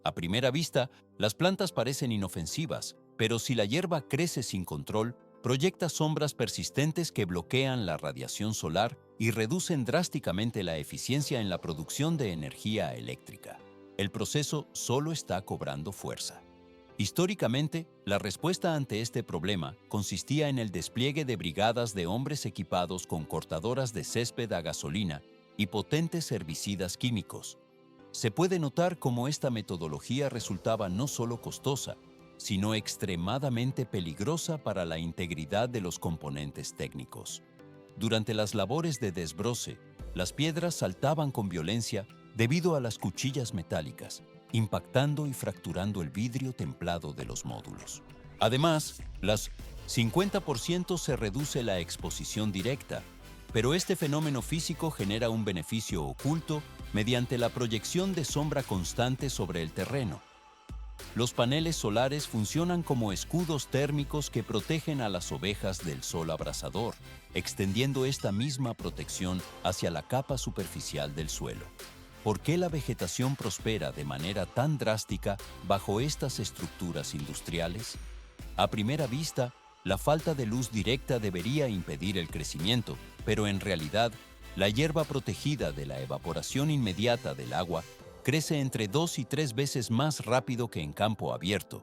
A primera vista, las plantas parecen inofensivas, pero si la hierba crece sin control, proyecta sombras persistentes que bloquean la radiación solar y reducen drásticamente la eficiencia en la producción de energía eléctrica. El proceso solo está cobrando fuerza. Históricamente, la respuesta ante este problema consistía en el despliegue de brigadas de hombres equipados con cortadoras de césped a gasolina y potentes herbicidas químicos. Se puede notar cómo esta metodología resultaba no solo costosa, sino extremadamente peligrosa para la integridad de los componentes técnicos. Durante las labores de desbroce, las piedras saltaban con violencia debido a las cuchillas metálicas, impactando y fracturando el vidrio templado de los módulos. Además, las 50% se reduce la exposición directa, pero este fenómeno físico genera un beneficio oculto mediante la proyección de sombra constante sobre el terreno. Los paneles solares funcionan como escudos térmicos que protegen a las ovejas del sol abrasador, extendiendo esta misma protección hacia la capa superficial del suelo. ¿Por qué la vegetación prospera de manera tan drástica bajo estas estructuras industriales? A primera vista, la falta de luz directa debería impedir el crecimiento, pero en realidad, la hierba protegida de la evaporación inmediata del agua crece entre 2 y 3 veces más rápido que en campo abierto.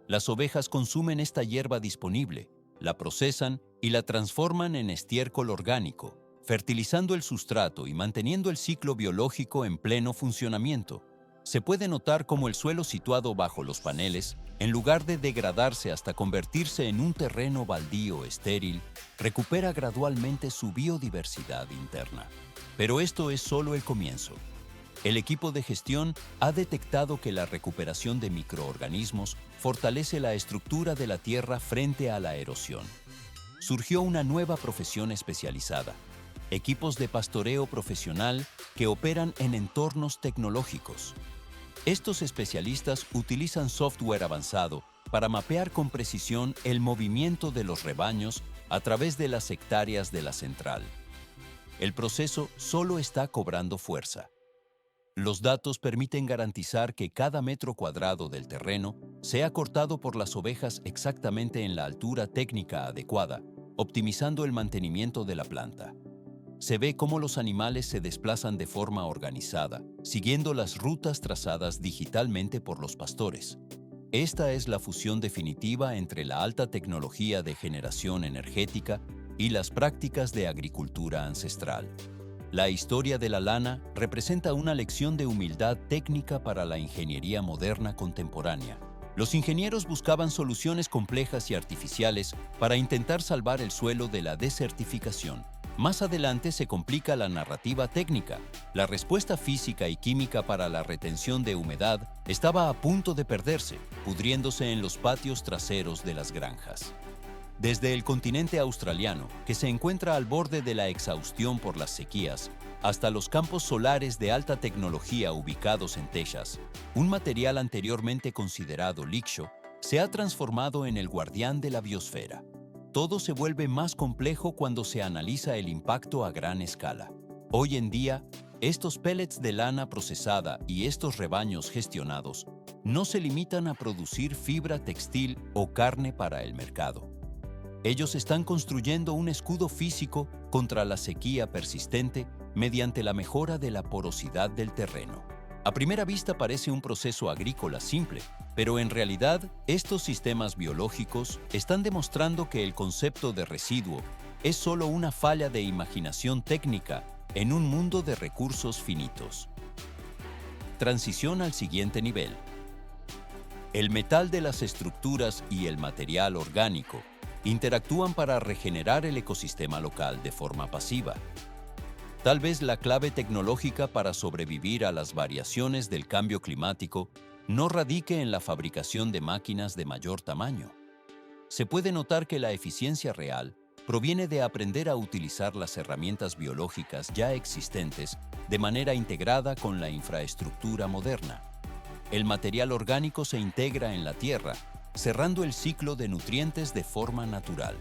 Las ovejas consumen esta hierba disponible, la procesan y la transforman en estiércol orgánico, fertilizando el sustrato y manteniendo el ciclo biológico en pleno funcionamiento. Se puede notar cómo el suelo situado bajo los paneles, en lugar de degradarse hasta convertirse en un terreno baldío estéril, recupera gradualmente su biodiversidad interna. Pero esto es solo el comienzo. El equipo de gestión ha detectado que la recuperación de microorganismos fortalece la estructura de la tierra frente a la erosión. Surgió una nueva profesión especializada, equipos de pastoreo profesional que operan en entornos tecnológicos. Estos especialistas utilizan software avanzado para mapear con precisión el movimiento de los rebaños a través de las hectáreas de la central. El proceso solo está cobrando fuerza. Los datos permiten garantizar que cada metro cuadrado del terreno sea cortado por las ovejas exactamente en la altura técnica adecuada, optimizando el mantenimiento de la planta. Se ve cómo los animales se desplazan de forma organizada, siguiendo las rutas trazadas digitalmente por los pastores. Esta es la fusión definitiva entre la alta tecnología de generación energética y las prácticas de agricultura ancestral. La historia de la lana representa una lección de humildad técnica para la ingeniería moderna contemporánea. Los ingenieros buscaban soluciones complejas y artificiales para intentar salvar el suelo de la desertificación. Más adelante se complica la narrativa técnica. La respuesta física y química para la retención de humedad estaba a punto de perderse, pudriéndose en los patios traseros de las granjas. Desde el continente australiano, que se encuentra al borde de la exhaustión por las sequías, hasta los campos solares de alta tecnología ubicados en Texas, un material anteriormente considerado lixo se ha transformado en el guardián de la biosfera. Todo se vuelve más complejo cuando se analiza el impacto a gran escala. Hoy en día, estos pellets de lana procesada y estos rebaños gestionados no se limitan a producir fibra textil o carne para el mercado. Ellos están construyendo un escudo físico contra la sequía persistente mediante la mejora de la porosidad del terreno. A primera vista parece un proceso agrícola simple, pero en realidad estos sistemas biológicos están demostrando que el concepto de residuo es solo una falla de imaginación técnica en un mundo de recursos finitos. Transición al siguiente nivel. El metal de las estructuras y el material orgánico interactúan para regenerar el ecosistema local de forma pasiva. Tal vez la clave tecnológica para sobrevivir a las variaciones del cambio climático no radique en la fabricación de máquinas de mayor tamaño. Se puede notar que la eficiencia real proviene de aprender a utilizar las herramientas biológicas ya existentes de manera integrada con la infraestructura moderna. El material orgánico se integra en la tierra, cerrando el ciclo de nutrientes de forma natural.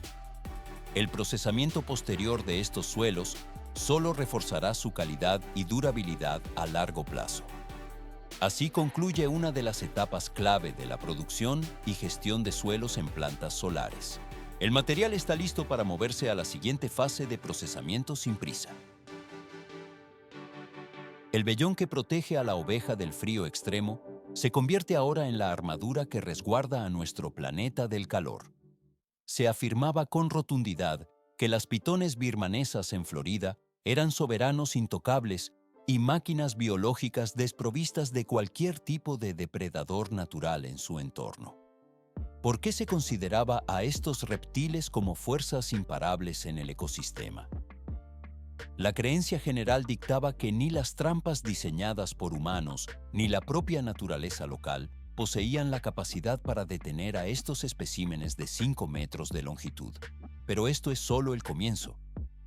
El procesamiento posterior de estos suelos solo reforzará su calidad y durabilidad a largo plazo. Así concluye una de las etapas clave de la producción y gestión de suelos en plantas solares. El material está listo para moverse a la siguiente fase de procesamiento sin prisa. El vellón que protege a la oveja del frío extremo se convierte ahora en la armadura que resguarda a nuestro planeta del calor. Se afirmaba con rotundidad que las pitones birmanesas en Florida eran soberanos intocables y máquinas biológicas desprovistas de cualquier tipo de depredador natural en su entorno. ¿Por qué se consideraba a estos reptiles como fuerzas imparables en el ecosistema? La creencia general dictaba que ni las trampas diseñadas por humanos ni la propia naturaleza local poseían la capacidad para detener a estos especímenes de 5 metros de longitud. Pero esto es solo el comienzo.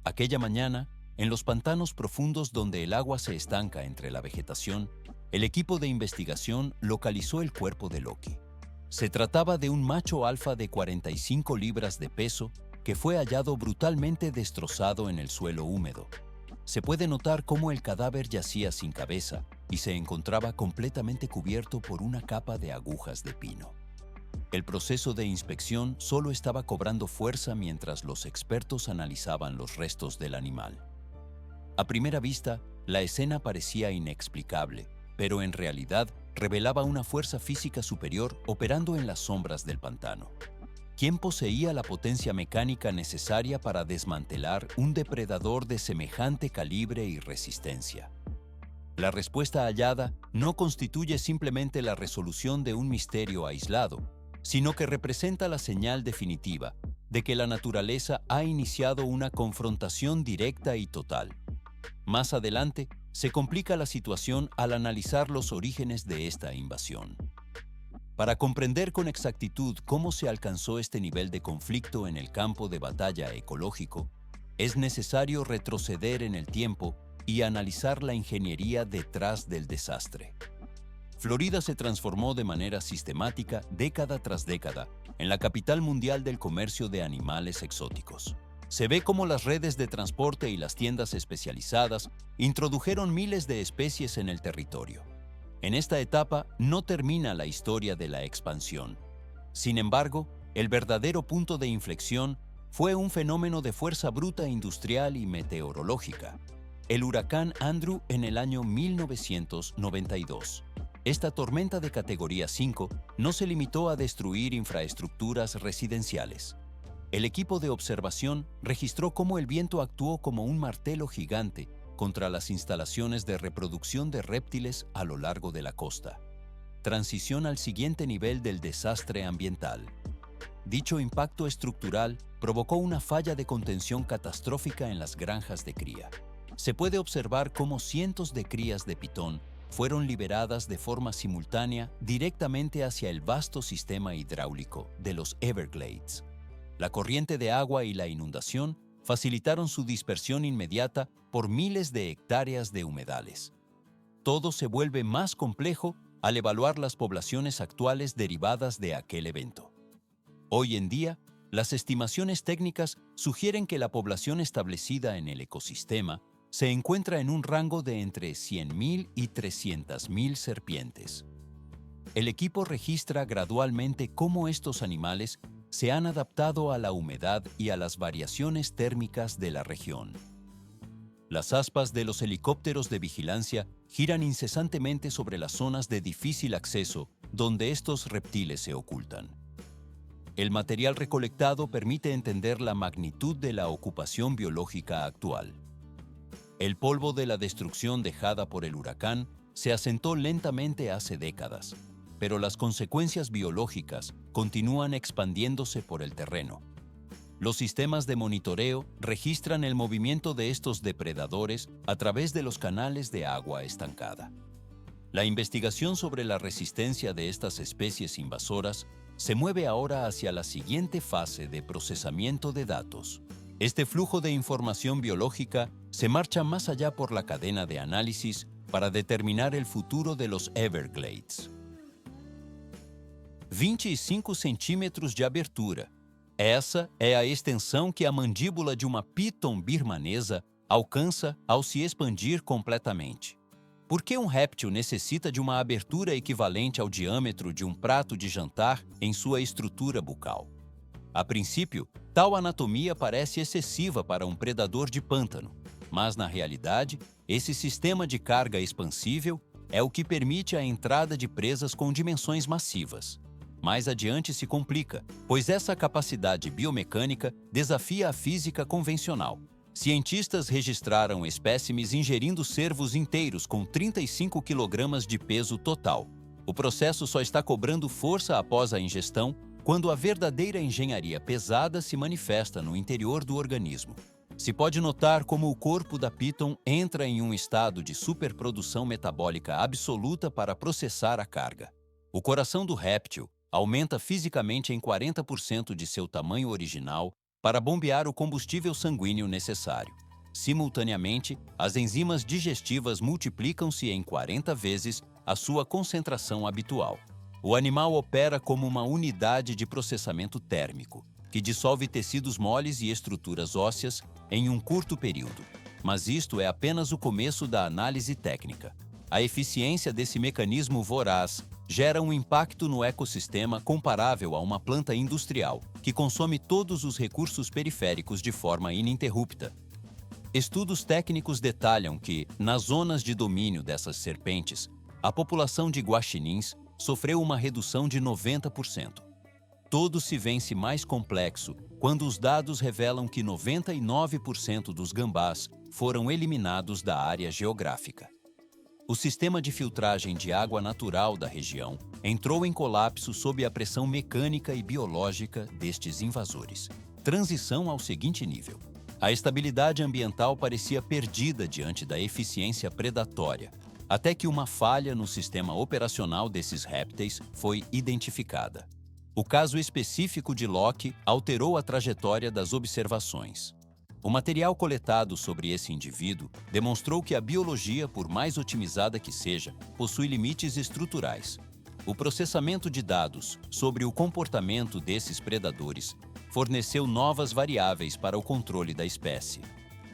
Aquella mañana, en los pantanos profundos donde el agua se estanca entre la vegetación, el equipo de investigación localizó el cuerpo de Loki. Se trataba de un macho alfa de 45 libras de peso que fue hallado brutalmente destrozado en el suelo húmedo. Se puede notar cómo el cadáver yacía sin cabeza y se encontraba completamente cubierto por una capa de agujas de pino. El proceso de inspección solo estaba cobrando fuerza mientras los expertos analizaban los restos del animal. A primera vista, la escena parecía inexplicable, pero en realidad revelaba una fuerza física superior operando en las sombras del pantano. ¿Quién poseía la potencia mecánica necesaria para desmantelar un depredador de semejante calibre y resistencia? La respuesta hallada no constituye simplemente la resolución de un misterio aislado, sino que representa la señal definitiva de que la naturaleza ha iniciado una confrontación directa y total. Más adelante, se complica la situación al analizar los orígenes de esta invasión. Para comprender con exactitud cómo se alcanzó este nivel de conflicto en el campo de batalla ecológico, es necesario retroceder en el tiempo y analizar la ingeniería detrás del desastre. Florida se transformó de manera sistemática década tras década en la capital mundial del comercio de animales exóticos. Se ve cómo las redes de transporte y las tiendas especializadas introdujeron miles de especies en el territorio. En esta etapa no termina la historia de la expansión. Sin embargo, el verdadero punto de inflexión fue un fenómeno de fuerza bruta industrial y meteorológica: el huracán Andrew en el año 1992. Esta tormenta de categoría 5 no se limitó a destruir infraestructuras residenciales. El equipo de observación registró cómo el viento actuó como un martelo gigante contra las instalaciones de reproducción de reptiles a lo largo de la costa. Transición al siguiente nivel del desastre ambiental. Dicho impacto estructural provocó una falla de contención catastrófica en las granjas de cría. Se puede observar cómo cientos de crías de pitón fueron liberadas de forma simultánea directamente hacia el vasto sistema hidráulico de los Everglades. La corriente de agua y la inundación facilitaron su dispersión inmediata por miles de hectáreas de humedales. Todo se vuelve más complejo al evaluar las poblaciones actuales derivadas de aquel evento. Hoy en día, las estimaciones técnicas sugieren que la población establecida en el ecosistema se encuentra en un rango de entre 100.000 y 300.000 serpientes. El equipo registra gradualmente cómo estos animales se han adaptado a la humedad y a las variaciones térmicas de la región. Las aspas de los helicópteros de vigilancia giran incesantemente sobre las zonas de difícil acceso donde estos reptiles se ocultan. El material recolectado permite entender la magnitud de la ocupación biológica actual. El polvo de la destrucción dejada por el huracán se asentó lentamente hace décadas, pero las consecuencias biológicas continúan expandiéndose por el terreno. Los sistemas de monitoreo registran el movimiento de estos depredadores a través de los canales de agua estancada. La investigación sobre la resistencia de estas especies invasoras se mueve ahora hacia la siguiente fase de procesamiento de datos. Este flujo de información biológica se marcha más allá por la cadena de análisis para determinar el futuro de los Everglades. 25 centímetros de abertura. Essa é a extensão que a mandíbula de uma piton birmanesa alcança ao se expandir completamente. Por que um réptil necessita de uma abertura equivalente ao diâmetro de um prato de jantar em sua estrutura bucal? A princípio, tal anatomia parece excessiva para um predador de pântano, mas na realidade, esse sistema de carga expansível é o que permite a entrada de presas com dimensões massivas. Mais adiante se complica, pois essa capacidade biomecânica desafia a física convencional. Cientistas registraram espécimes ingerindo cervos inteiros com 35 kg de peso total. O processo só está cobrando força após a ingestão, quando a verdadeira engenharia pesada se manifesta no interior do organismo. Se pode notar como o corpo da Python entra em um estado de superprodução metabólica absoluta para processar a carga. O coração do réptil aumenta fisicamente em 40% de seu tamanho original para bombear o combustível sanguíneo necessário. Simultaneamente, as enzimas digestivas multiplicam-se em 40 vezes a sua concentração habitual. O animal opera como uma unidade de processamento térmico, que dissolve tecidos moles e estruturas ósseas em um curto período. Mas isto é apenas o começo da análise técnica. A eficiência desse mecanismo voraz gera um impacto no ecossistema comparável a uma planta industrial, que consome todos os recursos periféricos de forma ininterrupta. Estudos técnicos detalham que, nas zonas de domínio dessas serpentes, a população de guaxinins sofreu uma redução de 90%. Tudo se vence mais complexo quando os dados revelam que 99% dos gambás foram eliminados da área geográfica. O sistema de filtragem de água natural da região entrou em colapso sob a pressão mecânica e biológica destes invasores. Transição ao seguinte nível. A estabilidade ambiental parecia perdida diante da eficiência predatória, até que uma falha no sistema operacional desses répteis foi identificada. O caso específico de Locke alterou a trajetória das observações. O material coletado sobre esse indivíduo demonstrou que a biologia, por mais otimizada que seja, possui limites estruturais. O processamento de dados sobre o comportamento desses predadores forneceu novas variáveis para o controle da espécie.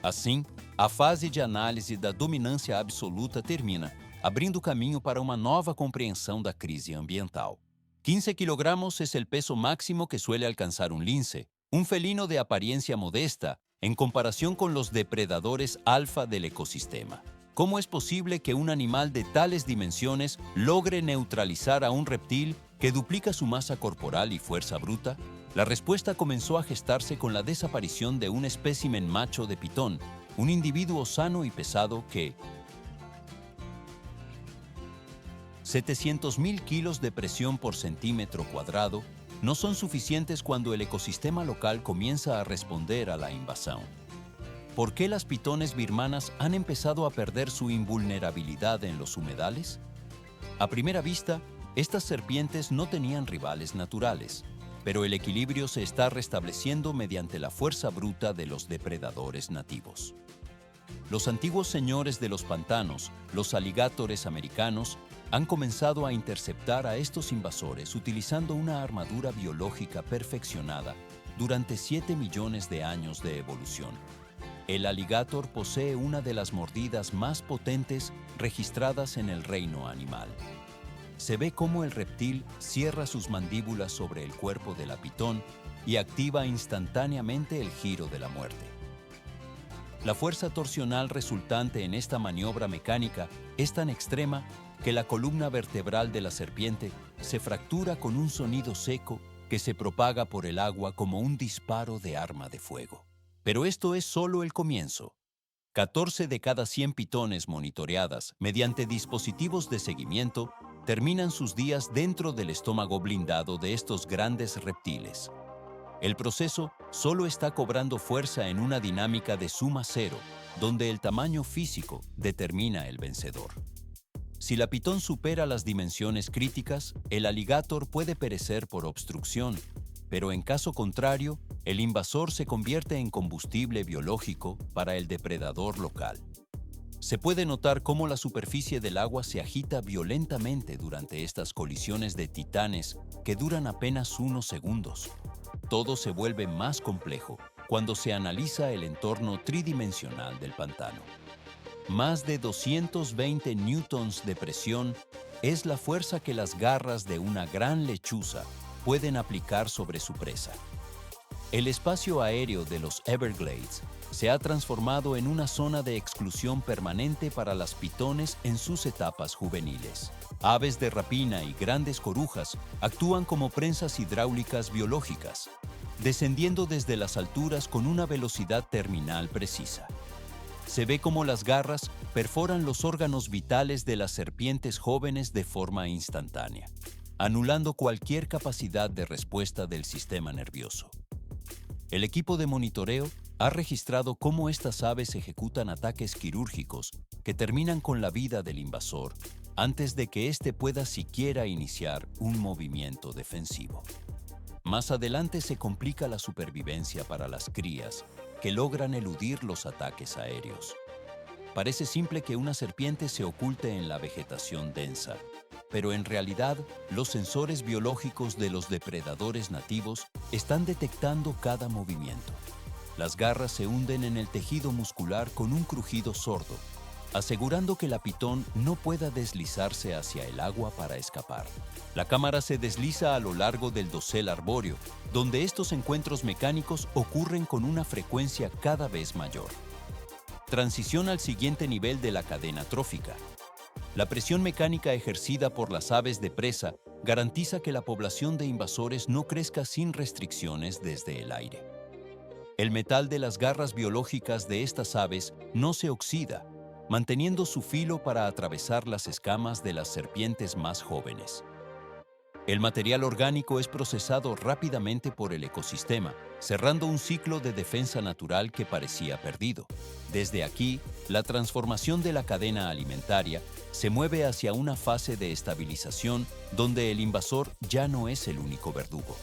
Assim, a fase de análise da dominância absoluta termina, abrindo caminho para uma nova compreensão da crise ambiental. 15 kilogramos es el peso máximo que suele alcanzar un lince, un felino de apariencia modesta, en comparación con los depredadores alfa del ecosistema. ¿Cómo es posible que un animal de tales dimensiones logre neutralizar a un reptil que duplica su masa corporal y fuerza bruta? La respuesta comenzó a gestarse con la desaparición de un espécimen macho de pitón, un individuo sano y pesado que 700.000 kilos de presión por centímetro cuadrado no son suficientes cuando el ecosistema local comienza a responder a la invasión. ¿Por qué las pitones birmanas han empezado a perder su invulnerabilidad en los humedales? A primera vista, estas serpientes no tenían rivales naturales, pero el equilibrio se está restableciendo mediante la fuerza bruta de los depredadores nativos. Los antiguos señores de los pantanos, los alligatores americanos, han comenzado a interceptar a estos invasores utilizando una armadura biológica perfeccionada durante 7 millones de años de evolución. El alligator posee una de las mordidas más potentes registradas en el reino animal. Se ve cómo el reptil cierra sus mandíbulas sobre el cuerpo de la pitón y activa instantáneamente el giro de la muerte. La fuerza torsional resultante en esta maniobra mecánica es tan extrema que la columna vertebral de la serpiente se fractura con un sonido seco que se propaga por el agua como un disparo de arma de fuego. Pero esto es solo el comienzo. 14 de cada 100 pitones monitoreadas mediante dispositivos de seguimiento terminan sus días dentro del estómago blindado de estos grandes reptiles. El proceso solo está cobrando fuerza en una dinámica de suma cero, donde el tamaño físico determina el vencedor. Si la pitón supera las dimensiones críticas, el alligator puede perecer por obstrucción, pero en caso contrario, el invasor se convierte en combustible biológico para el depredador local. Se puede notar cómo la superficie del agua se agita violentamente durante estas colisiones de titanes que duran apenas unos segundos. Todo se vuelve más complejo cuando se analiza el entorno tridimensional del pantano. Más de 220 newtons de presión es la fuerza que las garras de una gran lechuza pueden aplicar sobre su presa. El espacio aéreo de los Everglades se ha transformado en una zona de exclusión permanente para las pitones en sus etapas juveniles. Aves de rapina y grandes corujas actúan como prensas hidráulicas biológicas, descendiendo desde las alturas con una velocidad terminal precisa. Se ve cómo las garras perforan los órganos vitales de las serpientes jóvenes de forma instantánea, anulando cualquier capacidad de respuesta del sistema nervioso. El equipo de monitoreo ha registrado cómo estas aves ejecutan ataques quirúrgicos que terminan con la vida del invasor antes de que éste pueda siquiera iniciar un movimiento defensivo. Más adelante se complica la supervivencia para las crías, que logran eludir los ataques aéreos. Parece simple que una serpiente se oculte en la vegetación densa, pero en realidad los sensores biológicos de los depredadores nativos están detectando cada movimiento. Las garras se hunden en el tejido muscular con un crujido sordo, asegurando que la pitón no pueda deslizarse hacia el agua para escapar. La cámara se desliza a lo largo del dosel arbóreo, donde estos encuentros mecánicos ocurren con una frecuencia cada vez mayor. Transición al siguiente nivel de la cadena trófica. La presión mecánica ejercida por las aves de presa garantiza que la población de invasores no crezca sin restricciones desde el aire. El metal de las garras biológicas de estas aves no se oxida, manteniendo su filo para atravesar las escamas de las serpientes más jóvenes. El material orgánico es procesado rápidamente por el ecosistema, cerrando un ciclo de defensa natural que parecía perdido. Desde aquí, la transformación de la cadena alimentaria se mueve hacia una fase de estabilización donde el invasor ya no es el único verdugo.